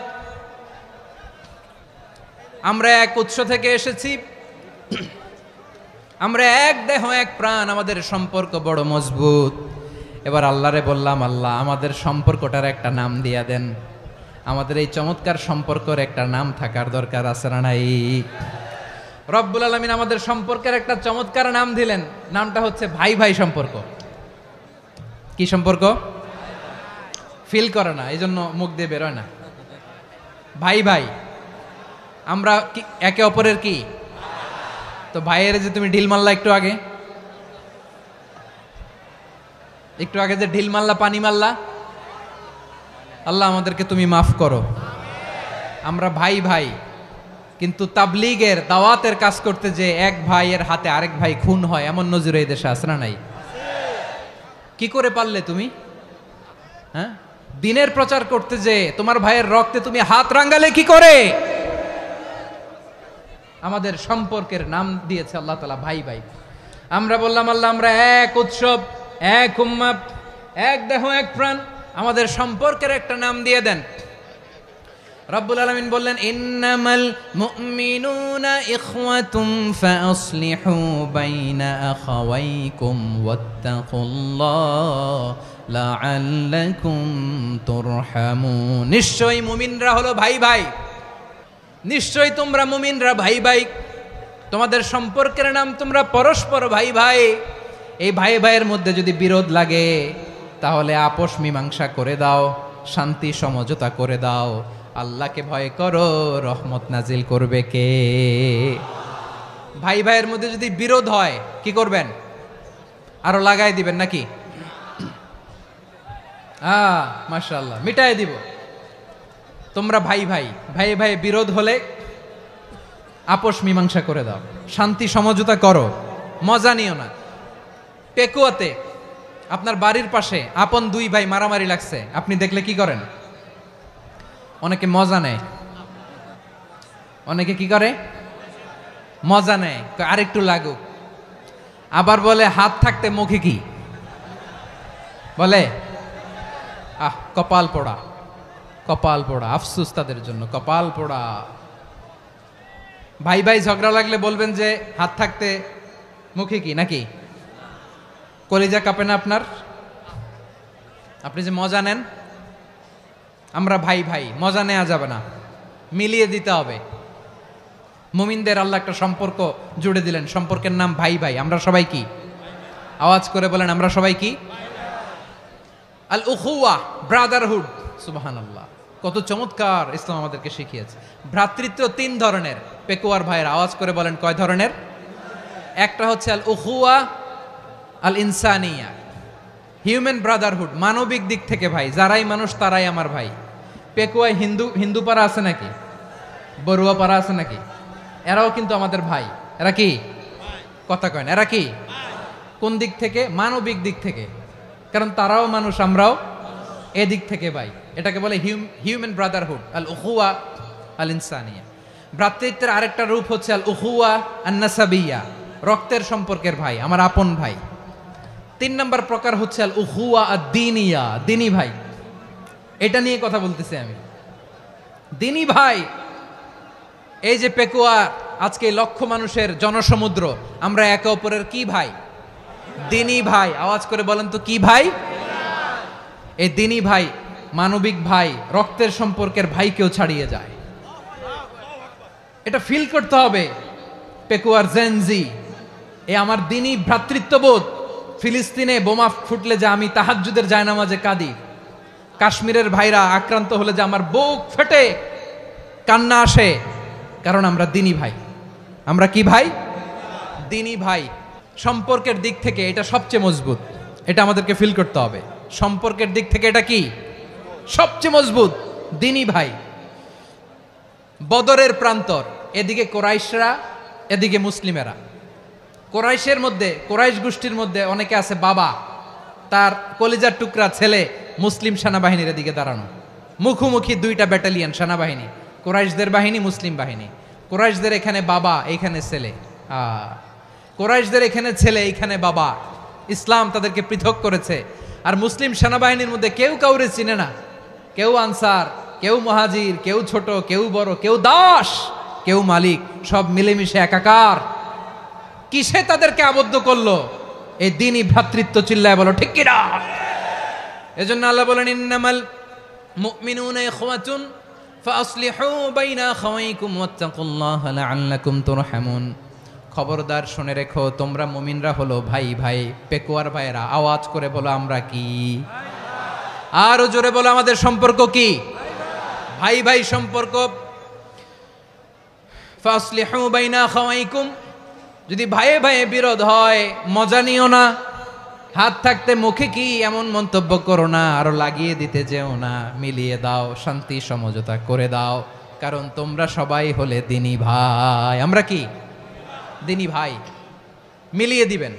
আমরা এক উৎস থেকে এসেছি, আমরা এক দেহ এক প্রাণ, আমাদের সম্পর্ক বড় মজবুত। এবার আল্লাহরে বললাম, আল্লাহ আমাদের সম্পর্কটার একটা নাম দিয়া দেন। আমাদের এই চমৎকার সম্পর্কের একটা নাম থাকার দরকার আছে না নাই? রব্বুল আলামিন আমাদের সম্পর্কের একটা চমৎকার নাম দিলেন। নামটা হচ্ছে ভাই ভাই সম্পর্ক। কি সম্পর্ক? ফিল করে না, এই জন্য মুখ দিয়ে বেরোয় না। ভাই ভাই, আমরা একে অপরের কি? তো ভাইয়ের যে তুমি ঢিল মারলা একটু আগে, একটু আগে যে ঢিল মারলা, পানি মারলা, আল্লাহ আমাদেরকে তুমি মাফ করো। আমরা ভাই ভাই, কিন্তু তাবলীগের দাওয়াতের কাজ করতে যে এক ভাইয়ের হাতে আরেক ভাই খুন হয়, এমন নজির এই দেশে আছে না নাই? কি করে পারলে তুমি? হ্যাঁ, দিনের প্রচার করতে যে তোমার ভাইয়ের রক্তে তুমি হাত রাঙ্গালে কি করে? আমাদের সম্পর্কের নাম দিয়েছে আল্লাহ তাআলা ভাই ভাই। আমরা বললাম আল্লাহ আমরা এক উৎসব, এক উম্মাত, এক দেহ, এক প্রাণ, আমাদের সম্পর্কের একটা নাম দিয়ে দেন। রব্বুল আলামিন বললেন ইন্নামাল মুমিনুনা ইখওয়াতুম ফাসলিহু বাইনা আখাওয়াইকুম ওয়াত্তাকুল্লাহ লাআল্লাকুম তুরহামুন। নিশ্চয়ই মুমিনরা হলো ভাই ভাই, নিশ্চয়ই তোমরা মুমিনরা ভাই ভাই, তোমাদের সম্পর্কের নাম তোমরা পরস্পর ভাই ভাই। এই ভাই ভাইয়ের মধ্যে যদি বিরোধ লাগে তাহলে আপোষ মীমাংসা করে দাও, শান্তি সমঝোতা করে দাও। আল্লাহকে ভয় করো, রহমত নাজিল করবে কে? ভাই ভাইয়ের মধ্যে যদি বিরোধ হয় কি করবেন? আরো লাগাই দিবেন নাকি? মাশাআল্লাহ, মিটাই দিব। তোমরা ভাই ভাই, ভাই ভাই বিরোধ হলে আপোষ মীমাংসা করে দাও, শান্তি সমঝোতা করো, মজা নিও না। পেকুয়াতে আপনার বাড়ির পাশে আপন দুই ভাই মারামারি লাগছে, আপনি দেখলে কি করেন? অনেকে মজা নেয়। অনেকে কি করে? মজা নেয়, আরেকটু লাগুক। আবার বলে হাত থাকতে মুখে কি বলে? কপাল পোড়া, কপাল পোড়া। আফসোস তাদের জন্য, কপাল পোড়া। ভাই ভাই ঝগড়া লাগলে বলবেন যে হাত থাকতে মুখে কি, নাকি? কলিজা কাঁপে না আপনার? আপনি যে মজা নেন। আমরা ভাই ভাই, মজা নেওয়া যাবে না, মিলিয়ে দিতে হবে। মুমিনদের আল্লাহ একটা সম্পর্ক জুড়ে দিলেন, সম্পর্কের নাম ভাই ভাই। আমরা সবাই কি? আওয়াজ করে বলেন, আমরা সবাই কি? আল উখুয়া, ব্রাদারহুড। সুবহানাল্লাহ, কত চমৎকার ইসলাম আমাদেরকে শিখিয়েছে। ভ্রাতৃত্ব তিন ধরনের। পেকুয়ার ভাইয়ের আওয়াজ করে বলেন, কয় ধরনের? একটা হচ্ছে আল উখুয়া আল ইনসানিয়া, হিউম্যান ব্রাদারহুড, মানবিক দিক থেকে ভাই, যারাই মানুষ তারাই আমার ভাই। পেকুয়ায় হিন্দু পাড়া আছে নাকি? বড়ুয়া পাড়া আছে নাকি? এরাও কিন্তু আমাদের ভাই। এরা কি? কথা কয় না, এরা কি? কোন দিক থেকে? মানবিক দিক থেকে, কারণ তারাও মানুষ, আমরাও এদিক থেকে ভাই। এটাকে বলে হিউম্যান ব্রাদারহুড, আল উখুয়া আল ইনসানিয়া। ভ্রাতৃত্বের আরেকটা রূপ হচ্ছে আল উখুয়া আন নাসাবিয়া, রক্তের সম্পর্কের ভাই, আমার আপন ভাই। তিন নম্বর প্রকার হচ্ছে আল উখুয়া আদ-দীনিয়া, দিনী ভাই। এটা নিয়ে কথা বলতেছি আমি। দিনী ভাই, এই যে পেকুয়া, আজকে লক্ষ মানুষের জনসমুদ্র, আমরা একে অপরের কি ভাই? দিনী ভাই। আওয়াজ করে বলেন তো কি ভাই? এই দিনী ভাই, মানবিক ভাই, রক্তের সম্পর্কের ভাইকেও ছাড়িয়ে যায়। এটা ফিল করতে হবে। পেকুয়ার জেনজি, এ আমার দিনী ভ্রাতৃত্ববোধ। ফিলিস্তিনে বোমা ফুটলে যে আমি তাহাজ্জুদের জায়নামাজে কাঁদি, কাশ্মীরের ভাইরা আক্রান্ত হলে যে আমার বুক ফেটে কান্না আসে, কারণ আমরা দিনী ভাই। আমরা কি ভাই? দিনী ভাই। সম্পর্কের দিক থেকে এটা সবচেয়ে মজবুত, এটা আমাদেরকে ফিল করতে হবে। সম্পর্কের দিক থেকে এটা কি? সবচেয়ে মজবুত, দিনী ভাই। বদরের প্রান্তর, এদিকে কোরাইশরা, এদিকে মুসলিমেরা। কোরাইশের মধ্যে, কোরাইশ গোষ্ঠীর মধ্যে অনেকে আছে বাবা, তার কলিজার টুকরা ছেলে মুসলিম সেনাবাহিনীর এদিকে দাঁড়ানো, মুখোমুখি দুইটা ব্যাটালিয়ন সেনাবাহিনী, কোরাইশদের বাহিনী, মুসলিম বাহিনী। কোরাইশদের এখানে বাবা, এইখানে ছেলে। কোরাইশদের এখানে ছেলে, এইখানে বাবা। ইসলাম তাদেরকে পৃথক করেছে। আর মুসলিম সেনাবাহিনীর মধ্যে কেউ কাউরে চিনে না, কেউ আনসার, কেউ মুহাজির, কেউ ছোট, কেউ বড়, কেউ দাস, কেউ মালিক, সব মিলেমিশে একাকার। কিসে তাদেরকে আবদ্ধ করলো? এই দিনই ভ্রাতৃত্ব। চিল্লায় বলো ঠিক কিনা? এজন্য আল্লাহ বলেন ইন্নামাল মুমিনুনা ইখওয়াতুন ফাসলিহু বাইনা আখাওয়াইকুম ওয়াত্তাকুল্লাহা লাআল্লাকুম তুরহামুন। খবরদার শুনে রেখো, তোমরা মুমিনরা হলো ভাই ভাই। পেকুয়ার ভাইরা আওয়াজ করে বলো, আমরা কি? আরো জোরে বলো, আমাদের সম্পর্ক কি? ভাই ভাই সম্পর্ক। ফাসলিহু বাইনা আখাওয়াইকুম, যদি ভাইয়ে ভাইয়ে বিরোধ হয় মজা নিও না, হাত থাকতে মুখে কি এমন মন্তব্য করো না, আরো লাগিয়ে দিতে যেও না, মিলিয়ে দাও, শান্তি সমঝোতা করে দাও, কারণ তোমরা সবাই হলে দিনী ভাই। আমরা কি দিনী ভাই? মিলিয়ে দিবেন।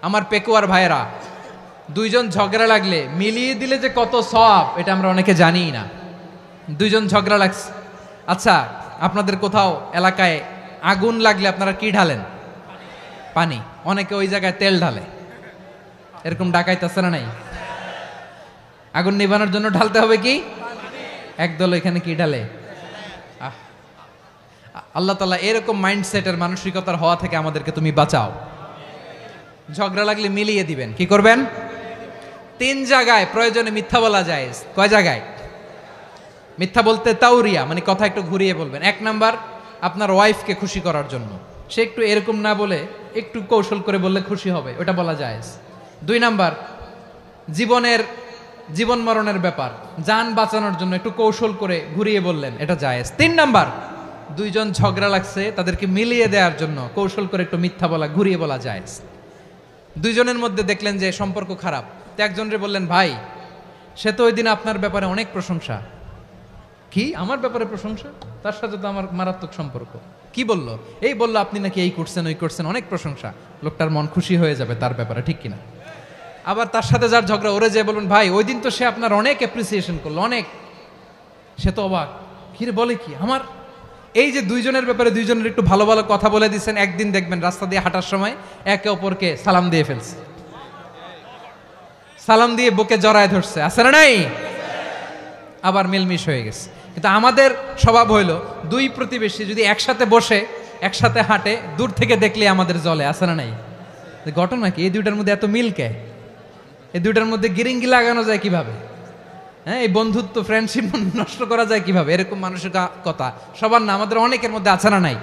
আমার পেকুয়ার ভাইয়েরা, দুইজন ঝগড়া লাগলে মিলিয়ে দিলে যে কত সওয়াব, এটা আমরা অনেকে জানিই না। দুইজন ঝগড়া লাগছে, আচ্ছা আপনাদের কোথাও এলাকায় আগুন লাগলে আপনারা কি ঢালেন? পানি। অনেকে ওই জায়গায় তেল ঢালে, এরকম ডাকাইতেছে না নাই? আগুন নিভানোর জন্য ঢালতে হবে কি? একদল এখানে কি ঢালে? আল্লাহ তাআলা এরকম মাইন্ডসেটের মানসিকতার হওয়া থেকে আমাদেরকে তুমি বাঁচাও। ঝগড়া লাগলে মিলিয়ে দিবেন। কি করবেন? 3 জায়গায় প্রয়োজনে মিথ্যা বলা যায়। কয় জায়গায় মিথ্যা বলতে? তাউরিয়া, মানে কথা একটু ঘুরিয়ে বলবেন। 1 নাম্বার, আপনার ওয়াইফকে খুশি করার জন্য, সে একটু এরকম না বলে একটু কৌশল করে বললে খুশি হবে, ওটা বলা যায়। 2 নাম্বার, জীবন মরণের ব্যাপার, জান বাঁচানোর জন্য একটু কৌশল করে ঘুরিয়ে বললেন, এটা জায়েজ। 3 নাম্বার, দুইজন ঝগড়া লাগছে তাদেরকে মিলিয়ে দেওয়ার জন্য কৌশল করে একটু মিথ্যা বলা, ঘুরিয়ে বলা জায়েজ। দুইজনের মধ্যে দেখলেন যে সম্পর্ক খারাপ, তো একজনরে বললেন, ভাই সে তো ওই দিন আপনার ব্যাপারে অনেক প্রশংসা। কি আমার ব্যাপারে প্রশংসা? তার সাথে তো আমার মারাত্মক সম্পর্ক। কি বললো? এই বললো আপনি নাকি এই করছেন ওই করছেন, অনেক প্রশংসা। লোকটার মন খুশি হয়ে যাবে তার ব্যাপারে, ঠিক কিনা? আবার তার সাথে যার ঝগড়া, ওরে যে বলবেন, ভাই ওই দিন তো সে আপনার অনেক অ্যাপ্রিসিয়েশন করলো, অনেক। সে তো অবাক, কি রে বলে কি আমার? এই যে দুইজনের ব্যাপারে দুইজনের একটু ভালো ভালো কথা বলে দিচ্ছেন, একদিন দেখবেন রাস্তা দিয়ে হাঁটার সময় একে অপরকে সালাম দিয়ে ফেলছে, সালাম দিয়ে বুকে জড়ায় ধরছে, আছে না নাই? আবার মিলমিশ হয়ে গেছে। কিন্তু আমাদের স্বভাব হইল, দুই প্রতিবেশী যদি একসাথে বসে একসাথে হাঁটে, দূর থেকে দেখলে আমাদের জলে, আছে না নাই? ঘটনা কি? এই দুইটার মধ্যে এত মিল কে? এই দুইটার মধ্যে গিরিঙ্গি লাগানো যায় কিভাবে? হ্যাঁ, এই বন্ধুত্ব ফ্রেন্ডশিপ নষ্ট করা যায় কিভাবে? এরকম মানসিকতা সবার না, আমাদের অনেকের মধ্যে আছে না নাই?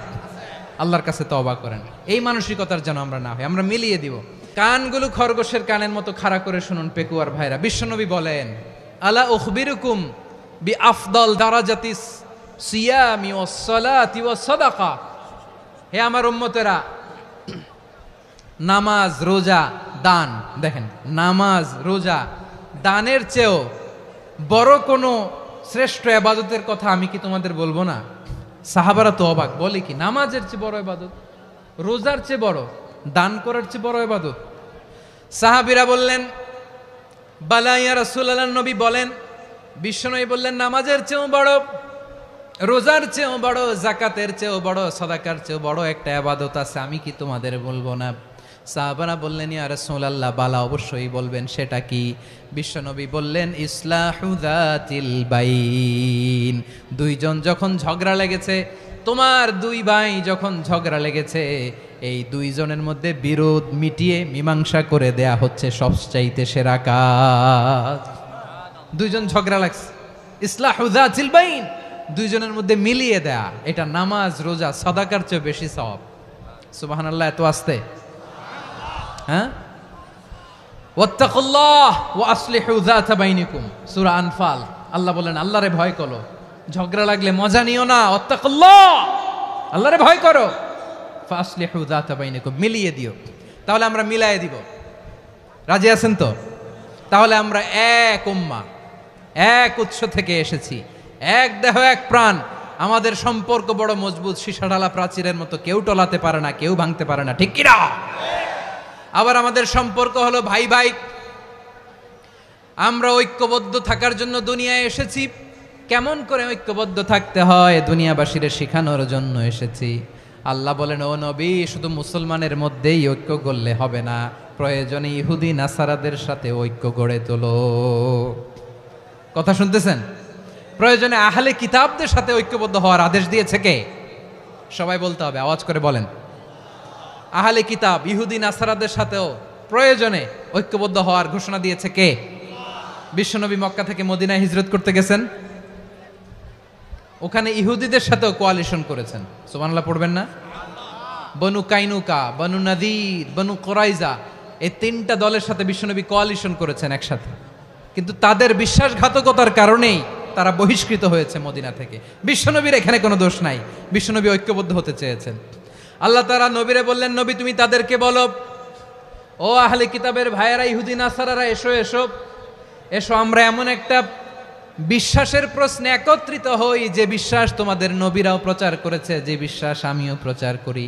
আল্লাহর কাছে তওবা করেন, এই মানসিকতার যেন আমরা না হই, আমরা মিলিয়ে দিব। কানগুলো খরগোশের কানের মতো খাড়া করে শুনুন পেকুয়ার ভাইরা। বিশ্বনবী বলেন, আলা উখবিরুকুম বি আফদল দারাজাতিস সিয়ামি ওয়াস সালাতি ওয়াস সাদাকা। হে আমার উম্মতেরা, নামাজ, রোজা, দান, দেখেন নামাজ, রোজা, দানের চেয়েও বড় কোনো শ্রেষ্ঠ ইবাদতের কথা আমি কি তোমাদের বলবো না? সাহাবারা তো অবাক, বলে কি নামাজের চেয়ে বড় ইবাদত, রোজার চেয়ে বড়, দান করার চেয়ে বড় ইবাদত? সাহাবীরা বললেন, বালা ইয়া রাসূলুল্লাহ। নবী বলেন, বিশ্বনবী বললেন, নামাজের চেয়েও বড়, রোজার চেয়েও বড়, যাকাতের চেয়েও বড়, সাদাকার চেয়েও বড় একটা ইবাদত আছে, আমি কি তোমাদের বলবো না? সাহাবারা বললেন, ইয়া রাসূলুল্লাহ, বালা অবশ্যই বলবেন, সেটা কি? বিশ্বনবী বললেন, ইসলাহু যাতিল বাইন। দুইজন যখন ঝগড়া লেগেছে, তোমার দুই ভাই যখন ঝগড়া লেগেছে, এই দুইজনের মধ্যে বিরোধ মিটিয়ে মীমাংসা করে দেয়া হচ্ছে সবচাইতে সেরা কাজ। দুইজন ঝগড়া লাগছে, ইসলাহু যাতিল বাইন, দুইজনের মধ্যে মিলিয়ে দেয়া, এটা নামাজ, রোজা, সাদাকার চেয়ে বেশি সওয়াব। সুবহানাল্লাহ, এত আস্তে? হ্যাঁ, ওয়াত্তাকুল্লাহ ওয়া আসলিহু যাতা বাইনিকুম, সূরা আনফাল। আল্লাহ বলেন, আল্লাহরে ভয় করো, ঝগড়া লাগলে মজা নিও না, ওয়াত্তাকুল্লাহ, আল্লাহরে ভয় করো, ফাসলিহু যাতা বাইনিকুম, মিলিয়ে দিও। তাহলে আমরা মিলায়ে দিব, রাজি আছেন তো? তাহলে আমরা এক উম্মাহ, এক উৎস থেকে এসেছি, এক দেহ এক প্রাণ, আমাদের সম্পর্ক বড় মজবুত, সীসাঢালা প্রাচীরের মতো, কেউ টলাতে পারে না, কেউ ভাঙতে পারে না, ঠিক কিনা? আবার আমাদের সম্পর্ক হলো ভাই ভাই, আমরা ঐক্যবদ্ধ থাকার জন্য দুনিয়ায় এসেছি। কেমন করে ঐক্যবদ্ধ থাকতে হয় দুনিয়াবাসীর শেখানোর জন্য এসেছি। আল্লাহ বলেন, ও নবী, শুধু মুসলমানের মধ্যেই ঐক্য গড়লে হবে না, প্রয়োজনে ইহুদি নাসারাদের সাথে ঐক্য গড়ে তোলো। কথা শুনতেছেন? প্রয়োজনে আহলে কিতাবদের সাথে ঐক্যবদ্ধ হওয়ার আদেশ দিয়েছে কে? সবাই বলতে হবে, আওয়াজ করে বলেন। আহলে কিতাব ইহুদি নাসারাদের সাথেও প্রয়োজনে ঐক্যবদ্ধ হওয়ার ঘোষণা দিয়েছে কে? বিশ্বনবী মক্কা থেকে মদিনায় হিজরত করতে গেছেন, ওখানে ইহুদিদের সাথেও কোয়ালিশন করেছেন। সুবহানাল্লাহ পড়বেন না? বনু কাইনুকা, বনু নাদির, বনু কুরাইজা, এই 3টা দলের সাথে বিশ্বনবী কোয়ালিশন করেছেন একসাথে, কিন্তু তাদের বিশ্বাসঘাতকতার কারণেই তারা বহিষ্কৃত হয়েছে মদিনা থেকে। বিশ্বনবীর এখানে কোনো দোষ নাই, বিশ্বনবী ঐক্যবদ্ধ হতে চেয়েছেন। আল্লাহ তাআলা নবীরে বললেন, নবী তুমি তাদেরকে বলো, ও ও আহলে কিতাবের ভাইয়েরা, ইহুদি নাসারারা, এসো এসো এসো, আমরা এমন একটা বিশ্বাসের প্রশ্নে একত্রিত হই যে বিশ্বাস তোমাদের নবীরাও প্রচার করেছে, যে বিশ্বাস আমিও প্রচার করি,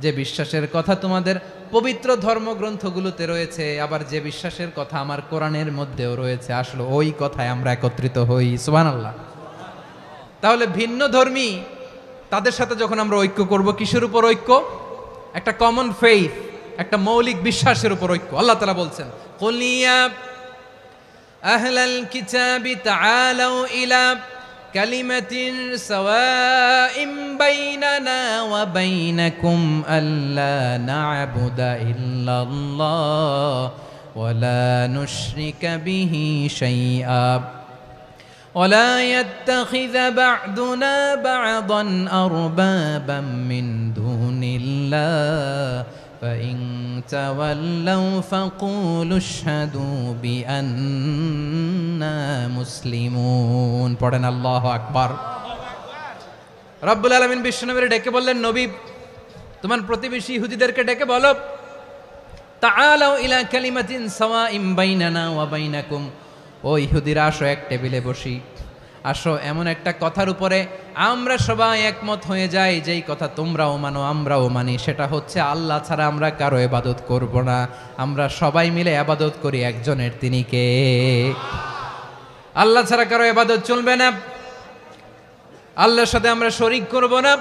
যে বিশ্বাসের কথা তোমাদের পবিত্র ধর্মগ্রন্থগুলোতে রয়েছে, আবার যে বিশ্বাসের কথা আমার কোরআনের মধ্যেও রয়েছে, আসলে ওই কথায় আমরা একত্রিত হই। সুবহানাল্লাহ। তাহলে ভিন্ন ধর্মী তাদের সাথে যখন আমরা ঐক্য করব, কিসের উপর ঐক্য? একটা কমন ফেইথ, একটা মৌলিক বিশ্বাসের উপর ঐক্য। আল্লাহ তাআলা বলছেন, কুল ইয়া আহলাল কিতাবি তাআলাউ ইলা কালিমাতিন সাওয়াইম বাইনানা ওয়া বাইনাকুম আল্লা না'বুদা ইল্লাল্লাহ ওয়া লা নুশরিকা বিহি শাইআ ولا يتخذ بعضنا بعضا أربابا من دون الله فإن تولوا فقولوا اشهدوا بأننا مسلمون। পড়েন আল্লাহু আকবার। রব্বুল আলামিন বিশ্বনবীর ডেকে বললেন, নবী তোমার প্রতিবেশী ইহুদিদেরকে ডেকে বলো, তাআলাউ ইলা কালিমাতিন সাওয়াইম বাইনানা ওয়া বাইনাকুম, ও ইহুদিরা আসো, এক টেবিলে বসি, আসো এমন একটা কথার উপরে আমরা সবাই একমত হয়ে যাই, যেই কথা তোমরাও মানো আমরাও মানি, সেটা হচ্ছে আল্লাহ ছাড়া আমরা কারো ইবাদত করব না, আমরা সবাই মিলে ইবাদত করি একজনের, তিনি কে? আল্লাহ ছাড়া কারো ইবাদত চলবে না, আল্লাহর সাথে আমরা শরীক করব না,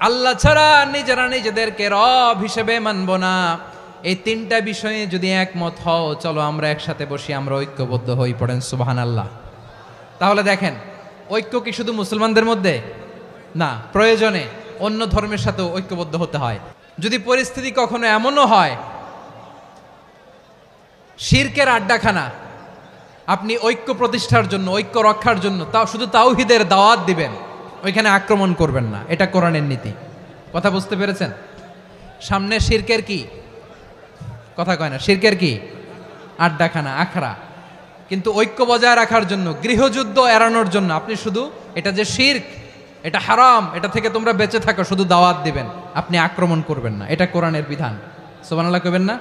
আল্লাহ ছাড়া নিজেরা নিজেদেরকে রব হিসেবে মানব না। এই তিনটা বিষয়ে যদি একমত হও, চলো আমরা একসাথে বসি, আমরা ঐক্যবদ্ধ হই। পড়েন সুবহানাল্লাহ। তাহলে দেখেন, ঐক্য কি শুধু মুসলমানদের মধ্যে না, প্রয়োজনে অন্য ধর্মের সাথে ঐক্যবদ্ধ হতে হয়। যদি পরিস্থিতি কখনো এমনও হয় শিরকের আড্ডাখানা, আপনি ঐক্য প্রতিষ্ঠার জন্য, ঐক্য রক্ষার জন্য তাও শুধু তাওহীদের দাওয়াত দিবেন, ওইখানে আক্রমণ করবেন না, এটা কোরআনের নীতি। কথা বুঝতে পেরেছেন? সামনে শিরকের কি কথা কয় না, শিরকের কি আড্ডাখানা, আখড়া। কিন্তু ঐক্য বজায় রাখার জন্য, গৃহযুদ্ধ এড়ানোর জন্য আপনি শুধু এটা যে শিরক, এটা হারাম, এটা থেকে তোমরা বেঁচে থাকো, শুধু দাওয়াত দিবেন, আপনি আক্রমণ করবেন না, এটা কোরআনের বিধান। সুবহানাল্লাহ কইবেন না?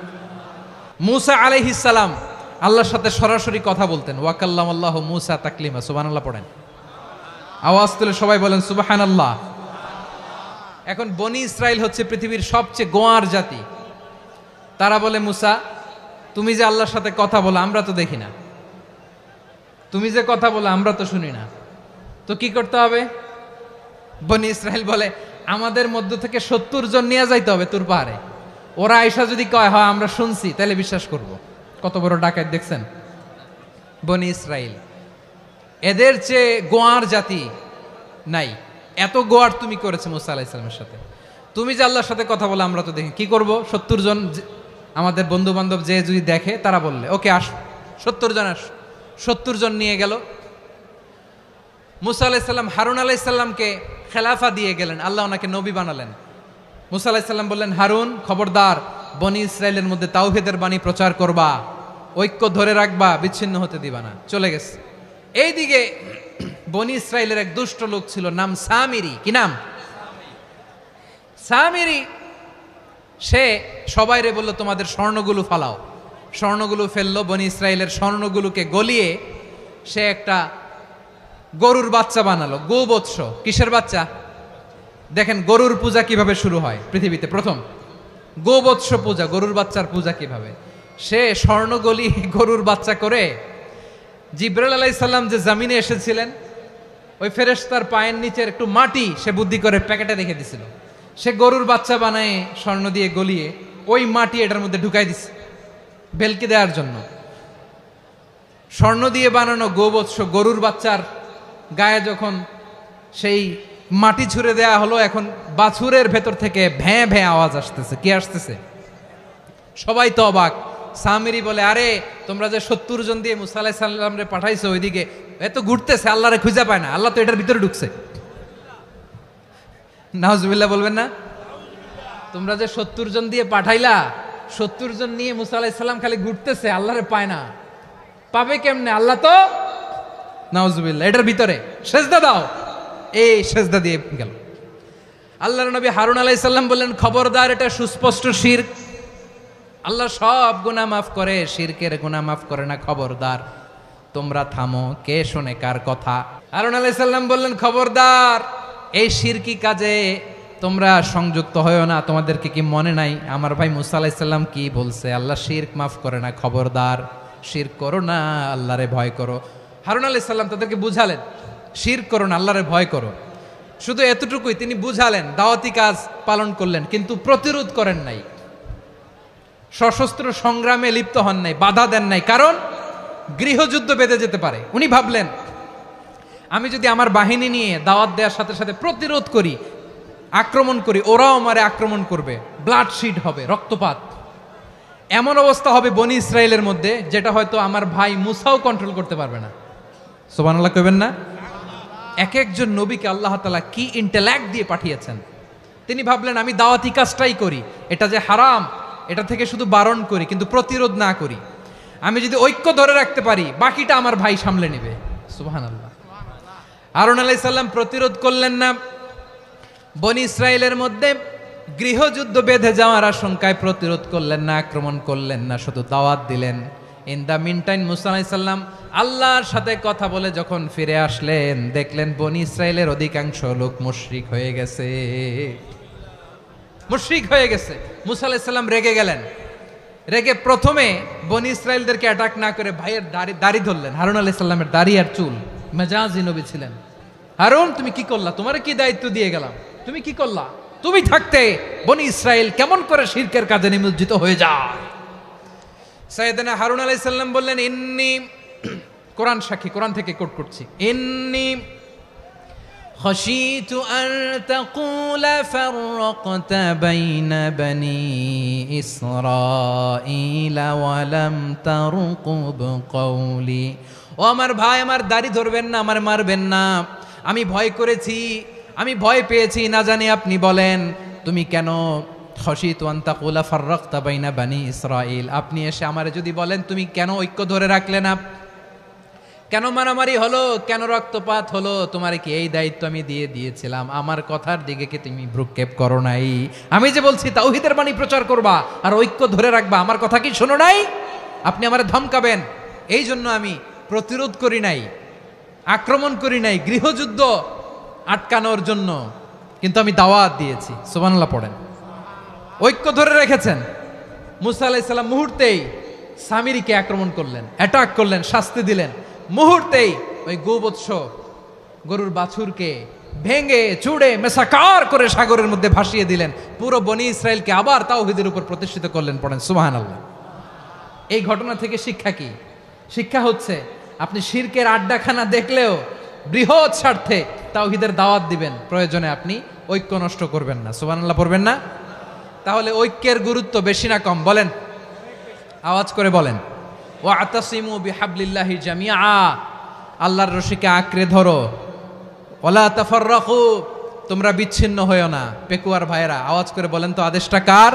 মূসা আলাইহিস সালাম আল্লাহর সাথে সরাসরি কথা বলতেন, ওয়া কাল্লামাল্লাহু মূসা তাকলিমা। সুবহানাল্লাহ পড়েন, আওয়াজ তুলে সবাই বলেন সুবহানাল্লাহ। এখন বনি ইসরাইল হচ্ছে পৃথিবীর সবচেয়ে গোয়ার জাতি। তারা বলে, মূসা তুমি যে আল্লাহর সাথে কথা বলো আমরা তো দেখি না, তুমি যে কথা বলো আমরা তো শুনি না, তো কি করতে হবে? বনি ইসরাইল বলে, আমাদের মধ্য থেকে 70 জন নিয়ে যাইতে হবে তুর পাহাড়ে, ওরা আয়েশা যদি কয় হয় আমরা শুনছি তাহলে বিশ্বাস করব। কত বড় ডাকাত দেখছেন বনি ইসরাইল। এদের চেয়ে গোয়ার জাতি নাই, এত গোয়ার তুমি করেছে মূসা আলাইহিস সালামের সাথে। তুমি যে আল্লাহর সাথে কথা বলে আমরা তো দেখি, কি করব? 70 জন আমাদের বন্ধু বান্ধব যে যদি দেখে, তারা বললে ওকে আস, 70 জন আস। 70 জন নিয়ে গেল। মূসা আলাইহিস সালাম হারুন আলাইহিস সালামকে খেলাফা দিয়ে গেলেন, আল্লাহ ওনাকে নবী বানালেন। মূসা আলাইহিস সালাম বললেন, হারুন খবরদার, বনি ইসরাইলের মধ্যে তাওহীদের বাণী প্রচার করবা, ঐক্য ধরে রাখবা, বিচ্ছিন্ন হতে দিবা না। চলে গেছে। এইদিকে বনি ইসরাইলের এক দুষ্ট লোক ছিল, নাম সামিরি। কি নাম? সামিরি। সে সবাইরে বলল, তোমাদের স্বর্ণগুলো ফালাও। স্বর্ণগুলো ফেললো, বনি ইসরাইলের স্বর্ণগুলোকে গলিয়ে সে একটা গরুর বাচ্চা বানালো, গোবৎস। কিসের বাচ্চা? দেখেন গরুর পূজা কিভাবে শুরু হয় পৃথিবীতে, প্রথম গোবৎস পূজা, গরুর বাচ্চার পূজা কিভাবে। সে স্বর্ণ গলি গরুর বাচ্চা করে, জিবরাইল আলাইহিস সালাম যে জামিনে এসেছিলেন, ওই ফেরেশতার পায়ের নিচের একটু মাটি সে বুদ্ধি করে প্যাকেটে রেখে দিছিল। সে গরুর বাচ্চা বানায় স্বর্ণ দিয়ে গলিয়ে ওই মাটি এটার মধ্যে ঢুকাই দিছে ভেলকি দেওয়ার জন্য। স্বর্ণ দিয়ে বানানো গোবৎস গরুর বাচ্চার গায়ে যখন সেই মাটি ছুঁড়ে দেয়া হলো, এখন বাছুরের ভেতর থেকে ভ্যাঁ ভ্যাঁ আওয়াজ আসতেছে। কি আসতেছে? সবাই তো অবাক। সামিরি বলে, আরে তোমরা যে 70 জন দিয়ে মূসা আলাইহিস সালামরে পাঠাইছো, ওইদিকে এত ঘুরতেছে, আল্লাহরে খুঁজে পায় না, আল্লাহ তো এটার ভিতরে ঢুকছে। নাউজুবিল্লাহ বলবেন না? তোমরা যে 70 জন দিয়ে পাঠাইলা, 70 জন নিয়ে মূসা আলাইহিস সালাম খালি ঘুরতেছে, আল্লাহরে পায় না। পাবে কেমনে? আল্লাহ তো, নাউজুবিল্লাহ, এটার ভিতরে সেজদা দাও। এই সেজদা দিয়ে গেল। আল্লাহর নবী হারুন আলাইহিস সালাম বললেন, খবরদার, এটা সুস্পষ্ট শিরক। আল্লাহ সব গুনাহ মাফ করে, শিরকের গুনাহ মাফ করে না। খবরদার, তোমরা থামো। কে শোনে কার কথা? হারুন আলাইহিস সালাম বললেন, খবরদার, এই শিরকি কাজে তোমরা সংযুক্ত হয়ো না। তোমাদেরকে কি মনে নাই আমার ভাই মুসা আলাইহিস সালাম কি বলছে? আল্লাহ শিরক মাফ করে না। খবরদার, শিরক করো না, আল্লাহরে ভয় করো। হারুন আলাইহিস সালাম তাদেরকে বুঝালেন, শিরক করো না, আল্লাহরে ভয় করো। শুধু এতটুকুই তিনি বুঝালেন, দাওয়াতি কাজ পালন করলেন, কিন্তু প্রতিরোধ করেন নাই, সশস্ত্র সংগ্রামে লিপ্ত হন নাই, বাধা দেন নাই। কারণ গৃহযুদ্ধ বেঁধে যেতে পারে। উনি ভাবলেন, আমি যদি আমার বাহিনী নিয়ে দাওয়াত দেওয়ার সাথে সাথে প্রতিরোধ করি, আক্রমণ করি, ওরাও আমারে আক্রমণ করবে, ব্লাডশিড হবে, রক্তপাত। এমন অবস্থা হবে বনি ইসরায়েলের মধ্যে, যেটা হয়তো আমার ভাই মুসাও কন্ট্রোল করতে পারবে না। সুবহানাল্লাহ কইবেন না? এক একজন নবীকে আল্লাহ তাআলা কি ইন্টেলেক্ট দিয়ে পাঠিয়েছেন। তিনি ভাবলেন, আমি দাওয়াতি কাজটাই করি, এটা যে হারাম এটা থেকে শুধু বারণ করি, কিন্তু প্রতিরোধ না করি। আমি যদি ঐক্য ধরে রাখতে পারি, বাকিটা আমার ভাই সামলে নেবে। সুবহানাল্লাহ। হারুন আলাইহিস সালাম প্রতিরোধ করলেন না। বনি ইসরায়েলের মধ্যে গৃহযুদ্ধ বেঁধে যাওয়ার আশঙ্কায় প্রতিরোধ করলেন না, আক্রমণ করলেন না, শুধু দাওয়াত দিলেন। ইন দ্য মিন টাইম মুসা আলাইহিস সালাম আল্লাহর সাথে কথা বলে যখন ফিরে আসলেন, দেখলেন বনি ইসরায়েলের অধিকাংশ লোক মুশরিক হয়ে গেছে। মুশরিক হয়ে গেছে। মুসা আলাইহিস সালাম রেগে গেলেন। রেগে প্রথমে বনি ইসরায়েলদেরকে অ্যাটাক না করে ভাইয়ের দাড়ি ধরলেন। হারুন আলাইহিস সালামের দাড়ি আর চুল। মেজাজি নবী ছিলেন। হারুন, তুমি কি করলা? তোমার কি দায়িত্ব দিয়ে গেলাম, তুমি কি করলা? তুমি থাকতে বনি ইসরায়েল কেমন করে শিরকের কাজে নিমজ্জিত হয়ে যায়? সাইয়েদনা হারুন আলাইহিস সালাম বললেন, ইন্নী, কোরআন সাক্ষী, কোরআন থেকে কোট করছি, ইন্নী খাশিতু আন তাকুলা ফাররাকতা বাইনা বনি ইসরাঈলা ওয়া লাম তারকুব কওলি। ও আমার ভাই, আমার দাড়ি ধরবেন না, আমার মারবেন না। আমি ভয় করেছি, আমি ভয় পেয়েছি, না জানি আপনি বলেন তুমি কেন খাশিতু আন তাকুলা ফাররাকতা বাইনা বনি ইসরাঈল, আপনি এসে আমারে যদি বলেন তুমি কেন ঐক্য ধরে রাখলে না, কেন মারামারি হলো, কেন রক্তপাত হলো, তোমারে কি এই দায়িত্ব আমি দিয়ে দিয়েছিলাম? আমার কথার দিকে কি তুমি ভ্রুক্ষেপ করো নাই? আমি যে বলছি তাওহীদের বাণী প্রচার করবা আর ঐক্য ধরে রাখবা, আমার কথা কি শোনো নাই? আপনি আমারে ধমকাবেন, এই জন্য আমি প্রতিরোধ করি নাই, আক্রমণ করি নাই, গৃহযুদ্ধ আটকানোর জন্য, কিন্তু আমি দাওয়াত দিয়েছি। সুবহানাল্লাহ পড়েন। ঐক্য ধরে রেখেছেন। মুসা আলাইহিস সালাম মুহূর্তেই সামিরীকে আক্রমণ করলেন, অ্যাটাক করলেন, শাস্তি দিলেন। মুহূর্তেই ওই গোবৎস গরুর বাছুরকে ভেঙে চুড়ে মেসাকার করে সাগরের মধ্যে ভাসিয়ে দিলেন। পুরো বনি ইসরায়েলকে আবার তাওহীদের উপর প্রতিষ্ঠিত করলেন। পড়েন সুবহানাল্লাহ। এই ঘটনা থেকে শিক্ষা কি? শিক্ষা হচ্ছে, আপনি শিরকের আড্ডাখানা দেখলেও বৃহৎ স্বার্থে তাওহীদের দাওয়াত দিবেন, প্রয়োজনে আপনি ঐক্য নষ্ট করবেন না। সুবহানাল্লাহ পড়বেন না? তাহলে ঐক্যের গুরুত্ব বেশি না কম? বলেন, আওয়াজ করে বলেন। ওয়াতাসিমু বিহাবলিল্লাহি জামিআ, আল্লাহর রশিকে আঁকড়ে ধরো। ওয়ালা তাফাররাকু, তোমরা বিচ্ছিন্ন হয়ো না। পেকুয়ার ভাইরা আওয়াজ করে বলেন তো, আদেশটা কার?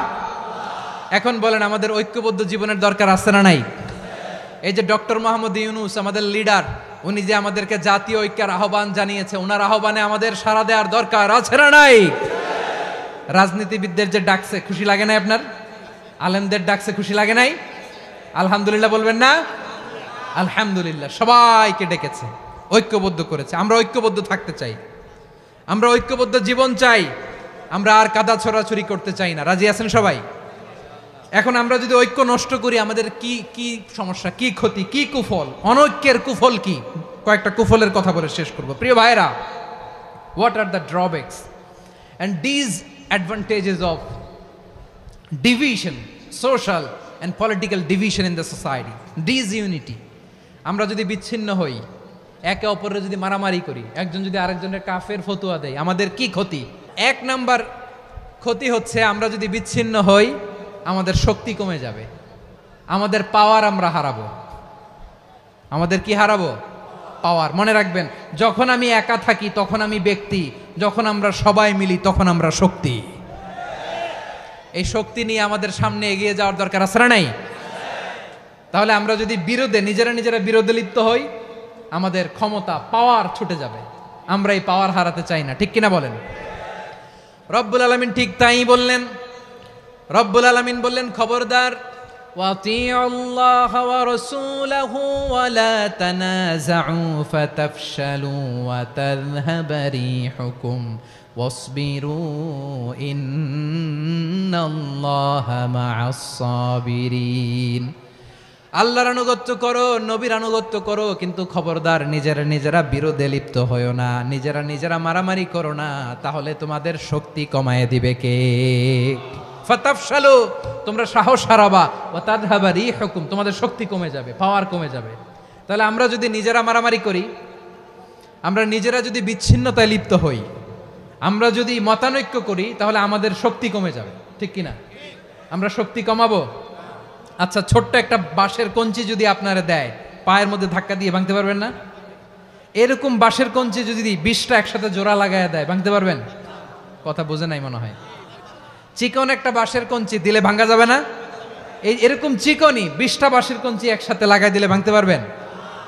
এখন বলেন, আমাদের ঐক্যবদ্ধ জীবনের দরকার আছে না নাই? এই যে ডক্টর মোহাম্মদ ইউনূস আমাদের লিডার, উনি যে আমাদেরকে জাতীয় ঐক্যের আহ্বান জানিয়েছে, ওনার আহ্বানে আমাদের সাড়া দেওয়ার দরকার আছে না নাই? রাজনীতিবিদদের যে ডাকছে, খুশি লাগে নাই আপনার? আলেমদের ডাকছে, খুশি লাগে নাই? আলহামদুলিল্লাহ বলবেন না? আলহামদুলিল্লাহ। সবাইকে ডেকেছে, ঐক্যবদ্ধ করেছে। আমরা ঐক্যবদ্ধ থাকতে চাই, আমরা ঐক্যবদ্ধ জীবন চাই, আমরা আর কাদা ছড়াছড়ি করতে চাই না। রাজি আছেন সবাই? এখন আমরা যদি ঐক্য নষ্ট করি, আমাদের কি কি সমস্যা, কি ক্ষতি, কি কুফল? অনৈক্যের কুফল কি? কয়েকটা কুফলের কথা বলে শেষ করব। প্রিয় ভাইরা, what are the drawbacks and disadvantages of division, social and political division in the society, disunity? আমরা যদি বিচ্ছিন্ন হই, একে অপরের যদি মারামারি করি, একজন যদি আরেকজনের কাফের ফতোয়া দেয়, আমাদের কি ক্ষতি? এক নাম্বার ক্ষতি হচ্ছে, আমরা যদি বিচ্ছিন্ন হই, আমাদের শক্তি কমে যাবে, আমাদের পাওয়ার আমরা হারাবো। আমাদের কি হারাবো? পাওয়ার। মনে রাখবেন, যখন আমি একা থাকি তখন আমি ব্যক্তি, যখন আমরা সবাই মিলি তখন আমরা শক্তি। এই শক্তি নিয়ে আমাদের সামনে এগিয়ে যাওয়ার দরকার আছে না নাই? তাহলে আমরা যদি নিজেরা বিরোধে লিপ্ত হই, আমাদের ক্ষমতা, পাওয়ার ছুটে যাবে। আমরা এই পাওয়ার হারাতে চাই না, ঠিক কিনা বলেন? রব্বুল আলামিন ঠিক তাই বললেন। রব্বুল আলামিন বললেন, খবরদার, وأطيعوا الله ورسوله ولا تنازعوا فتفشلوا وتذهب ريحكم واصبروا إن الله مع الصابرين। আল্লাহর আনুগত্য করো, নবীর আনুগত্য করো, কিন্তু খবরদার নিজেরা নিজেরা বিরোধে লিপ্ত হয়ো না, নিজেরা নিজেরা মারামারি করো না, তাহলে তোমাদের শক্তি কমায় দিবে কে? ফাতাফশালু, তোমরা সাহস হারাবা, ওয়া তাযহাবা রিহুকুম, তোমাদের শক্তি কমে যাবে, পাওয়ার কমে যাবে। তাহলে আমরা যদি নিজেরা মারামারি করি, আমরা নিজেরা যদি বিচ্ছিন্নতায় লিপ্ত হই, আমরা যদি মতানৈক্য করি, তাহলে আমাদের শক্তি কমে যাবে, ঠিক কিনা? আমরা শক্তি কমাবো? আচ্ছা, ছোট্ট একটা বাঁশের কঞ্চি যদি আপনারা দেয়, পায়ের মধ্যে ধাক্কা দিয়ে ভাঙতে পারবেন না? এরকম বাঁশের কঞ্চি যদি 20টা একসাথে জোড়া লাগায় দেয়, ভাঙতে পারবেন? কথা বোঝে নাই মনে হয়। চিকন একটা বাঁশের কঞ্চি দিলে ভাঙা যাবে না? এরকম চিকনই 20টা বাঁশের কঞ্চি একসাথে লাগাই দিলে ভাঙতে পারবেন?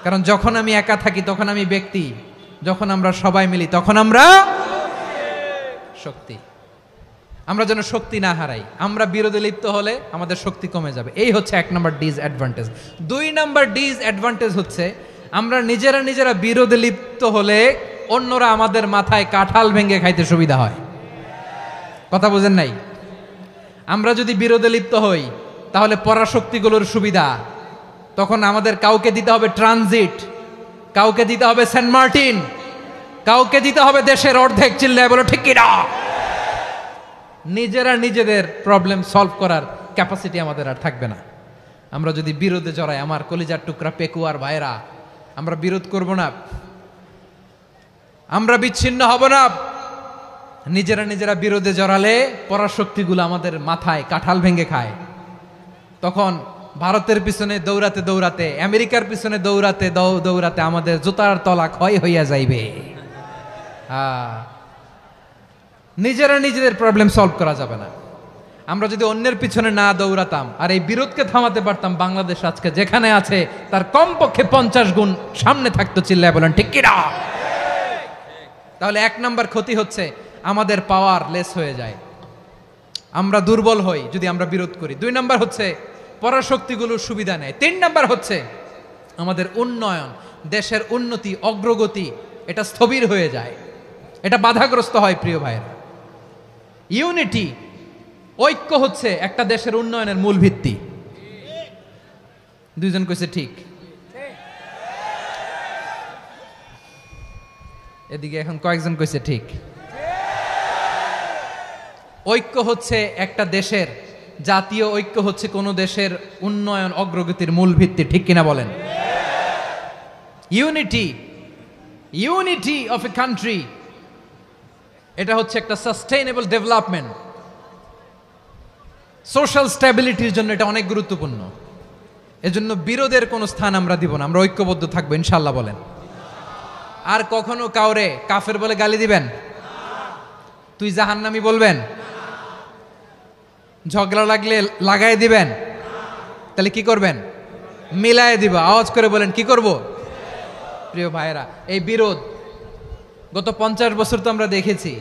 কারণ যখন আমি একা থাকি তখন আমি ব্যক্তি, যখন আমরা সবাই মিলি তখন আমরা শক্তি। আমরা যেন শক্তি না হারাই। আমরা বিরোধে লিপ্ত হলে আমাদের শক্তি কমে যাবে। এই হচ্ছে 1 নম্বর ডিসঅ্যাডভান্টেজ। 2 নম্বর ডিসঅ্যাডভান্টেজ হচ্ছে আমরা নিজেরা নিজেরা বিরোধে লিপ্ত হলে অন্যরা আমাদের মাথায় কাঁঠাল ভেঙে খাইতে সুবিধা হয়। কথা বোঝেন নাই? আমরা যদি বিরোধে লিপ্ত হই তাহলে পরাশক্তিগুলোর সুবিধা, তখন আমাদের কাউকে দিতে হবে ট্রানজিট, কাউকে দিতে হবে সেন্ট মার্টিন, কাউকে দিতে হবে দেশের অর্ধেক। চিল্লায় বলো ঠিক কিনা? নিজেরা নিজেদের প্রবলেম সলভ করার ক্যাপাসিটি আমাদের আর থাকবে না। আমরা যদি বিরোধে জড়াই, আমার কলিজার টুকরা পেকুয়ার ভাইরা, আমরা বিরোধ করব না, আমরা বিচ্ছিন্ন হব না। নিজেরা নিজেরা বিরোধে জড়ালে পরাশক্তিগুলো আমাদের মাথায় কাঁঠাল ভেঙে খায়। তখন ভারতের পিছনে দৌড়াতে দৌড়াতে, আমেরিকার পিছনে দৌড়াতে দৌড়াতে আমাদের জুতার তলা ক্ষয় হইয়া যাইবে। নিজেরা নিজেদের প্রবলেম সলভ করা যাবে না। আমরা যদি অন্যের পিছনে না দৌড়াতাম আর এই বিরোধকে থামাতে পারতাম, বাংলাদেশ আজকে যেখানে আছে তার কমপক্ষে 50 গুণ সামনে থাকতো। চিল্লায় বলেন ঠিক কিনা? তাহলে 1 নম্বর ক্ষতি হচ্ছে আমাদের পাওয়ার লেস হয়ে যায়, আমরা দুর্বল হই যদি আমরা বিরোধ করি। 2 নম্বর হচ্ছে পরাশক্তিগুলোর সুবিধা নেয়। 3 নম্বর হচ্ছে আমাদের উন্নয়ন, দেশের উন্নতি, অগ্রগতি, এটা স্থবির হয়ে যায়, এটা বাধাগ্রস্ত হয়। প্রিয় ভাইয়েরা, ইউনিটি, ঐক্য হচ্ছে একটা দেশের উন্নয়নের মূল ভিত্তি। 2 জন কইছে ঠিক। এদিকে এখন কয়েকজন কইছে ঠিক। ঐক্য হচ্ছে একটা দেশের, জাতীয় ঐক্য হচ্ছে কোন দেশের উন্নয়ন অগ্রগতির মূল ভিত্তি, ঠিক কিনা বলেন? ইউনিটি অফ এ কান্ট্রি, এটা হচ্ছে একটা সাস্টেইনেবল ডেভেলপমেন্ট, সোশ্যাল স্ট্যাবিলিটির জন্য এটা অনেক গুরুত্বপূর্ণ। এজন্য বিরোধের কোনো স্থান আমরা দিব না, আমরা ঐক্যবদ্ধ থাকবো ইনশাআল্লাহ বলেন। আর কখনো কাউরে কাফের বলে গালি দিবেন? তুই জাহান্নামী বলবেন? ঝগড়া লাগলে লাগাই দিবেন? তাহলে কি করবেন? মিলায় দিব। আওয়াজ করে বলেন কি করব? প্রিয় ভাইয়েরা, এই বিরোধ গত 50 বছর তো আমরা দেখেছি,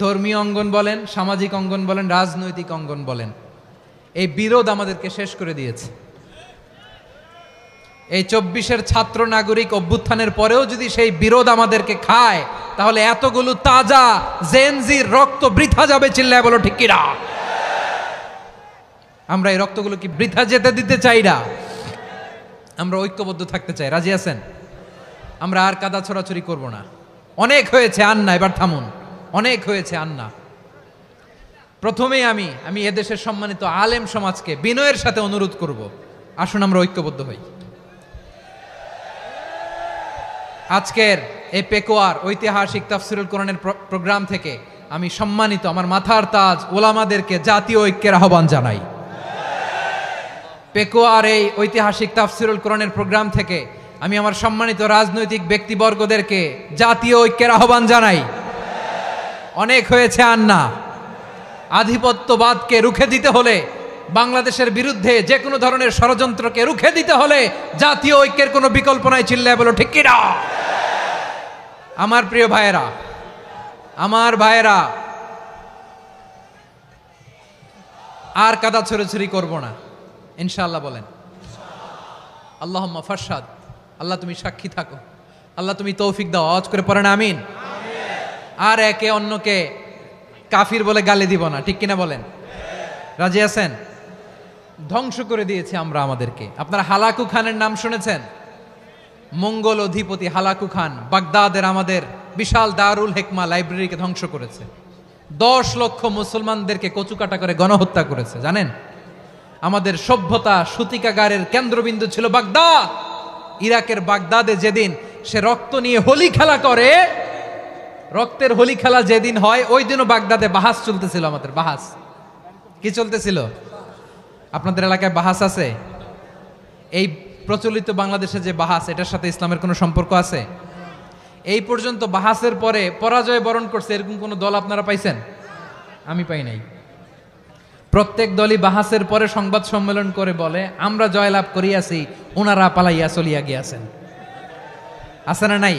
ধর্মীয় অঙ্গন বলেন, সামাজিক অঙ্গন বলেন, রাজনৈতিক অঙ্গন বলেন, এই বিরোধ আমাদেরকে শেষ করে দিয়েছে। এই 24-এর ছাত্র নাগরিক অভ্যুত্থানের পরেও যদি সেই বিরোধ আমাদেরকে খায়, তাহলে এতগুলো তাজা জেনজির রক্ত বৃথা যাবে। চিল্লায় বলো ঠিক কিনা? আমরা এই রক্তগুলো কি বৃথা যেতে দিতে চাই না? আমরা ঐক্যবদ্ধ থাকতে চাই। রাজি আছেন? আমরা আর কাদা ছড়াছড়ি করব না। অনেক হয়েছে আন্না, এবার থামুন। অনেক হয়েছে আন্না। প্রথমেই আমি এদেশের সম্মানিত আলেম সমাজকে বিনয়ের সাথে অনুরোধ করব, আসুন আমরা ঐক্যবদ্ধ হই। আজকের এই পেকুয়ার ঐতিহাসিক তাফসিরুল কোরআনের প্রোগ্রাম থেকে আমি সম্মানিত আমার মাথার তাজ ওলামাদেরকে জাতীয় ঐক্যের আহ্বান জানাই। পেকুয়ার এই ঐতিহাসিক তাফসিরুল কোরআনের প্রোগ্রাম থেকে আমি আমার সম্মানিত রাজনৈতিক ব্যক্তিবর্গদেরকে জাতীয় ঐক্যের আহ্বান জানাই। অনেক হয়েছে আন্না। আধিপত্যবাদকে রুখে দিতে হলে, বাংলাদেশের বিরুদ্ধে যে কোনো ধরনের ষড়যন্ত্রকে রুখে দিতে হলে জাতীয় ঐক্যের কোনো বিকল্প নাই। চিল্লায় বলো ঠিক কিনা? আমার প্রিয় ভাইয়েরা, আমার ভাইয়েরা, আর কাদা ছড়াছড়ি করব না ইনশাআল্লাহ বলেন। আল্লাহুম্মা ফাশহাদ, আল্লাহ তুমি সাক্ষী থাকো, আল্লাহ তুমি তৌফিক দাও। আওয়াজ করে পড়েন আমিন। আর একে অন্যকে কাফির বলে গালি দিব না, ঠিক কিনা বলেন? রাজি আছেন? ধ্বংস করে দিয়েছি আমরা আমাদেরকে। আপনারা হালাকু খানের নাম শুনেছেন? মঙ্গল অধিপতি হালাকু খান বাগদাদের আমাদের বিশাল দারুল হিকমা লাইব্রেরিকে ধ্বংস করেছে। 10 লক্ষ মুসলমানদেরকে কচুকাটা করে গণহত্যা করেছে। জানেন, আমাদের সভ্যতা সূতিকাগারের কেন্দ্রবিন্দু ছিল বাগদাদ। ইরাকের বাগদাদে যেদিন সে রক্ত নিয়ে হোলি খেলা করে, রক্তের হোলি খেলা যেদিন হয়, ওই দিনও বাগদাদে বাহাস চলতেছিল। আমাদের বাহাস কি চলতেছিল? আপনাদের এলাকায় বাহাস আছে? এই প্রচলিত বাংলাদেশে যে বাহাস, এটার সাথে ইসলামের কোনো সম্পর্ক আছে? এই পর্যন্ত বাহাসের পরে পরাজয় বরণ করছে এরকম কোন দল আপনারা পাইছেন? আমি পাই নাই। প্রত্যেক দলই বাহাসের পরে সংবাদ সম্মেলন করে বলে আমরা জয়লাভ করিয়াছি, ওনারা পালাইয়া চলিয়া গিয়াছেন। আছে না নাই?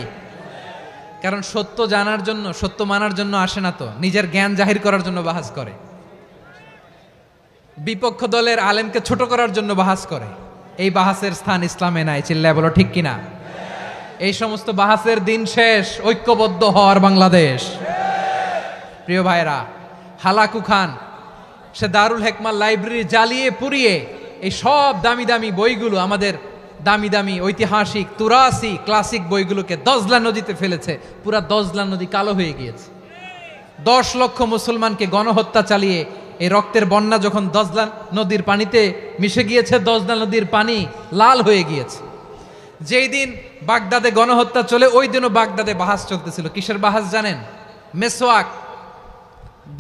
কারণ সত্য জানার জন্য, সত্য মানার জন্য আসে না তো, নিজের জ্ঞান জাহির করার জন্য বাহাস করে। বিপক্ষ দলের আলেমকে ছোট করার জন্য বাহাস করে। এই বাহাসের স্থান ইসলামে নাই। চিল্লায় বলো ঠিক কিনা? এই সমস্ত বাহাসের দিন শেষ। ঐক্যবদ্ধ হওয়ার বাংলাদেশ। প্রিয় ভাইরা, হালাকু খান সে দারুল হিকমা লাইব্রেরি জ্বালিয়ে পুড়িয়ে এই সব দামি দামি বইগুলো, আমাদের দামি দামি ঐতিহাসিক তুরাসি ক্লাসিক বইগুলোকে দজলা নদীতে ফেলেছে। পুরা দজলা নদী কালো হয়ে গিয়েছে। 10 লক্ষ মুসলমানকে গণহত্যা চালিয়ে এই রক্তের বন্যা যখন দজলা নদীর পানিতে মিশে গিয়েছে, দজলা নদীর পানি লাল হয়ে গিয়েছে। যেই দিন বাগদাদে গণহত্যা চলে, ওই দিনও বাগদাদে বাহাস চলতেছিল। কিসের বাহাস জানেন? মেসওয়াক,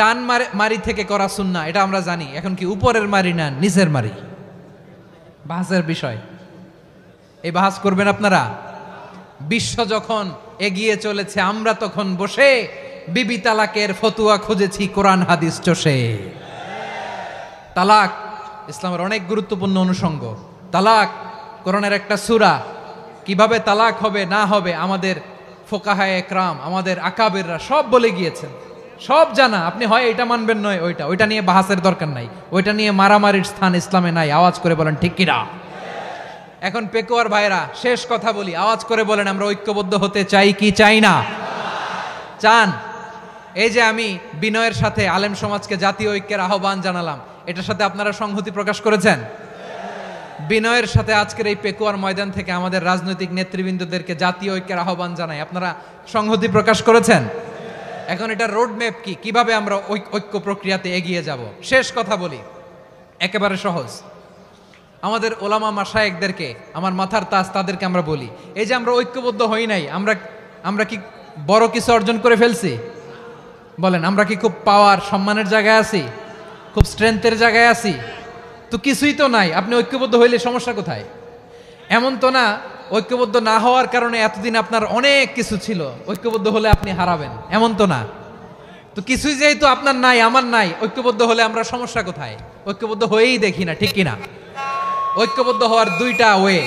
ডান মারি থেকে করা সুন্নাহ, এটা আমরা জানি। এখন কি উপরের মারি না নিচের মারি? বাহাসের বিষয়। এই বাহাস করবেন আপনারা? বিশ্ব যখন এগিয়ে চলেছে, আমরা তখন বসে বিবি তালাকের ফতুয়া খুঁজেছি কোরআন হাদিস চষে। তালাক ইসলামের অনেক গুরুত্বপূর্ণ অনুষঙ্গ। তালাক কোরআনের একটা সূরা। কিভাবে তালাক হবে না হবে আমাদের ফোকাহায়ে একরাম, আমাদের আকাবেররা সব বলে গিয়েছেন, সব জানা। আপনি হয় এটা মানবেন, নয় ওইটা। ওইটা নিয়ে বাহাসের দরকার নাই, ওইটা নিয়ে মারামারির স্থান ইসলামে নাই। আওয়াজ করে বলেন ঠিক কিনা? এখন পেকুয়ার ভাইরা, শেষ কথা বলি, আওয়াজ করে বলেন আমরা ঐক্যবদ্ধ হতে চাই কি চাই না? চান? এই যে আমি বিনয়ের সাথে আলেম সমাজকে জাতীয় ঐক্যের আহ্বান জানালাম, এটার সাথে আপনারা সংহতি প্রকাশ করেছেন? বিনয়ের সাথে আজকের এই পেকুয়ার ময়দান থেকে আমাদের রাজনৈতিক নেতৃবৃন্দদেরকে জাতীয় ঐক্যের আহ্বান জানাই, আপনারা সংহতি প্রকাশ করেছেন? এখন এটা রোডম্যাপ কি, কিভাবে আমরা ঐক্য প্রক্রিয়াতে এগিয়ে যাব? শেষ কথা বলি, একেবারে সহজ। আমাদের ওলামা মাশায়েখদেরকে, আমার মাথার তাজ, তাদেরকে আমরা বলি, এই যে আমরা ঐক্যবদ্ধ হই নাই, আমরা কি বড় কিছু অর্জন করে ফেলছি? বলেন, আমরা কি খুব পাওয়ার সম্মানের জায়গায় আছি? খুব স্ট্রেংথের জায়গায় আছি? তো কিছুই তো নাই। আপনি ঐক্যবদ্ধ হইলে সমস্যা কোথায়? এমন তো না ঐক্যবদ্ধ না হওয়ার কারণে এতদিন আপনার অনেক কিছু ছিল, ঐক্যবদ্ধ হলে আপনি হারাবেন, এমন তো না। তো কিছুই যেহেতু আপনার নাই, আমার নাই, ঐক্যবদ্ধ হলে আমরা সমস্যা কোথায়? ঐক্যবদ্ধ হয়েই দেখি না, ঠিক কিনা? ঐক্যবদ্ধ হওয়ার দুইটা ওয়ে।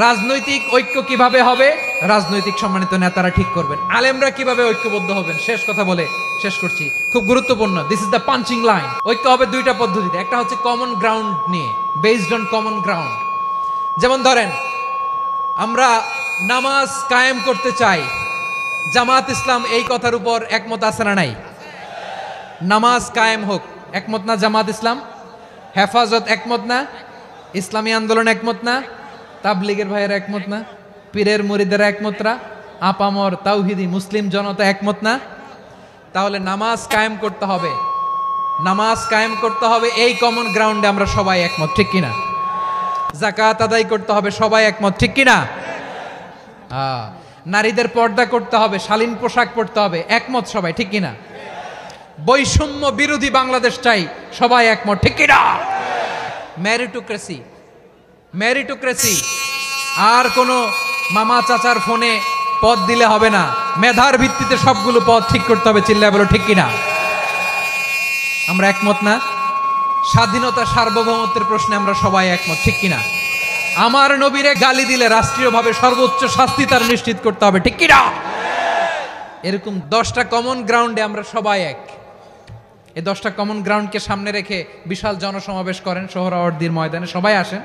রাজনৈতিক ঐক্য কিভাবে হবে? রাজনৈতিক সম্মানিত নেতারা ঠিক করবেন। আলেমরা কিভাবে ঐক্যবদ্ধ হবেন? শেষ কথা বলে শেষ করছি, খুব গুরুত্বপূর্ণ। This is the punching line. ঐক্য হবে দুইটা পদ্ধতিতে। একটা হচ্ছে কমন গ্রাউন্ড নিয়ে, বেসড অন কমন গ্রাউন্ড। যেমন ধরেন, আমরা নামাজ কায়েম করতে চাই, জামাত ইসলাম এই কথার উপর একমত আছে না নাই? নামাজ কায়েম হোক, একমত না জামাত ইসলাম? হেফাজত একমত না? ইসলামী আন্দোলন একমত না? তাবলিগের ভাইয়েরা একমত না? পীরের মুরিদেরা একমত না? আপামর তাওহিদি মুসলিম জনতা একমত না? তাহলে নামাজ কায়েম করতে হবে, নামাজ কায়েম করতে হবে এই কমন গ্রাউন্ডে আমরা সবাই একমত, ঠিক কিনা? যাকাত আদায় করতে হবে, সবাই একমত, ঠিক কিনা? নারীদের পর্দা করতে হবে, শালীন পোশাক পরতে হবে, একমত সবাই, ঠিক কিনা? বৈষম্য বিরোধী বাংলাদেশ চাই, সবাই একমত, ঠিক কিনা? মেরিটোক্রেসি, মেরিটোক্রেসি, আর কোনো মামা চাচার ফোনে পদ দিলে হবে না, মেধার ভিত্তিতে সবগুলো পদ ঠিক করতে হবে। চিল্লায় বলো ঠিক কিনা? আমরা একমত না? স্বাধীনতা সার্বভৌমত্বের প্রশ্নে আমরা সবাই একমত, ঠিক কিনা? আমার নবীরে গালি দিলে রাষ্ট্রীয়ভাবে সর্বোচ্চ শাস্তি তার নিশ্চিত করতে হবে, ঠিক কিনা? এরকম 10টা কমন গ্রাউন্ডে আমরা সবাই এক। এই 10টা কমন গ্রাউন্ডকে সামনে রেখে বিশাল জনসমাবেশ করেন সোহরাওয়ার্দীর ময়দানে, সবাই আসেন।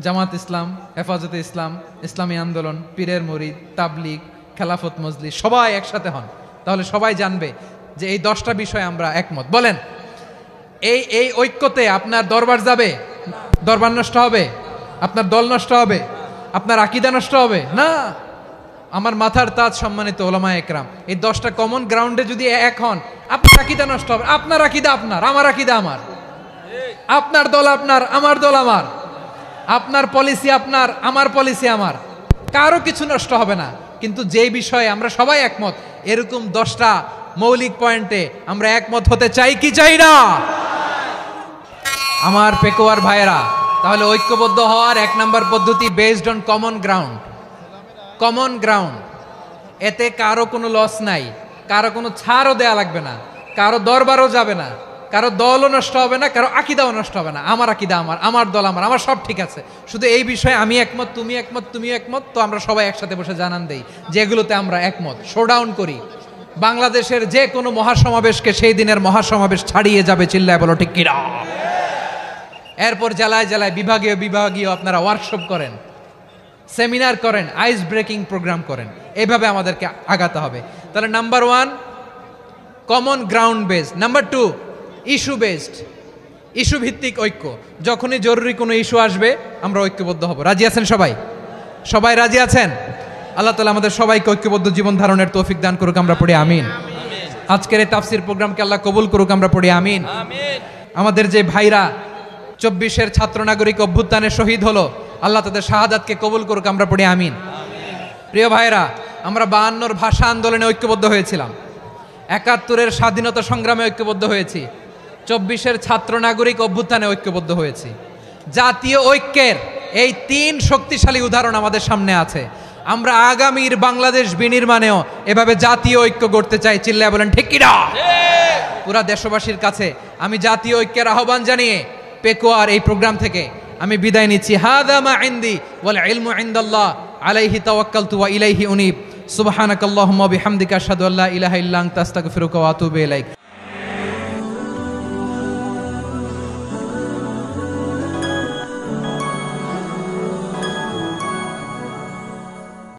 জামাত ইসলাম, হেফাজতে ইসলাম, ইসলামী আন্দোলন, পীরের মুরিদ, তাবলিগ, খেলাফত মজলিস, সবাই একসাথে হন, তাহলে সবাই জানবে যে এই 10টা বিষয়ে আমরা একমত। বলেন, এই ঐক্যতে আপনার দরবার যাবে? দরবার নষ্ট হবে? আপনার দল নষ্ট হবে? আপনার আকীদা নষ্ট হবে? না। আমার মাথার তাজ সম্মানিত ওলামায়ে একরাম, এই 10টা কমন গ্রাউন্ডে যদি এক হন, আপনার আকীদা নষ্ট হবে? আপনার আকীদা আপনার, আমার আকীদা আমার, আপনার দল আপনার, আমার দল আমার, আপনার পলিসি আপনার, আমার পলিসি আমার, কারো কিছু নষ্ট হবে না। কিন্তু যে বিষয়ে আমরা সবাই একমত, এরকম 10টা মৌলিক পয়েন্টে আমরা একমত হতে চাই কি চাই না? আমার পেকোয়ার ভাইয়েরা, তাহলে ঐক্যবদ্ধ হওয়ার 1 নম্বর পদ্ধতি based on common ground. Common ground, এতে কারো কোনো লস নাই, কারো কোনো ছাড়ও দেয়া লাগবে না, কারো দরবারও যাবে না, কারো দলও নষ্ট হবে না, কারো আকীদাও নষ্ট হবে না। আমার আকীদা আমার, আমার দল আমার, আমার সব ঠিক আছে। শুধু এই বিষয়ে আমি একমত, তুমি একমত, তুমিও একমত, তো আমরা সবাই একসাথে বসে জানান দেই যে এগুলোতে আমরা একমত, শোডাউন করি। বাংলাদেশের যে কোনো মহাসমাবেশকে সেই দিনের মহাসমাবেশ ছাড়িয়ে যাবে, চিল্লায় বলো ঠিক কিনা? এরপর জেলায় জেলায় বিভাগীয় আপনারা ওয়ার্কশপ করেন, সেমিনার করেন, আইস ব্রেকিং প্রোগ্রাম করেন, এইভাবে আমাদেরকে আগাতে হবে। তাহলে number 1 common ground based. Number 2 issue based, issue ভিত্তিক ঐক্য। যখনই জরুরি কোনো ইস্যু আসবে আমরা ঐক্যবদ্ধ হব। রাজি আছেন সবাই? সবাই রাজি আছেন? আল্লাহ তাআলা আমাদের সবাইকে ঐক্যবদ্ধ জীবন ধারণের তৌফিক দান করুক, আমরা পড়ি আমিন। আজকের এই তাফসীর প্রোগ্রামকে আল্লাহ কবুল করুক, আমরা পড়ি আমিন। আমাদের যে ভাইরা 24-এর ছাত্র নাগরিক অভ্যুত্থানে শহীদ হলো, আল্লাহ তাদের শাহাদাতকে কবুল করুক, আমরা পড়ি আমিন। প্রিয় ভাইরা, আমরা 52-র ভাষা আন্দোলনে ঐক্যবদ্ধ হয়েছিলাম, 71-এর স্বাধীনতা সংগ্রামে ঐক্যবদ্ধ হয়েছি, 24-এর ছাত্র নাগরিক অভ্যুত্থানে ঐক্যবদ্ধ হয়েছি। জাতীয় ঐক্যের এই 3 শক্তিশালী উদাহরণ আমাদের সামনে আছে। আমরা আগামীর বাংলাদেশ বিনির্মাণেও এভাবে জাতীয় ঐক্য গড়তে চাই, চিল্লায় বলেন ঠিক কিনা? পুরা দেশবাসীর কাছে আমি জাতীয় ঐক্যের আহ্বান জানিয়ে পেকোয়ার এই প্রোগ্রাম থেকে আমি বিদায় নিচ্ছি। হাদা মা ইনদি ওয়াল ইলমু ইনদাল্লাহ আলাইহি তাওয়াক্কালতু ওয়া ইলাইহি উনীব। সুবহানাকাল্লাহুম্মা বিহামদিকা আশহাদু আল্লা ইলাহা ইল্লা আনতা আস্তাগফিরুকা ওয়া আতুবু ইলাইক।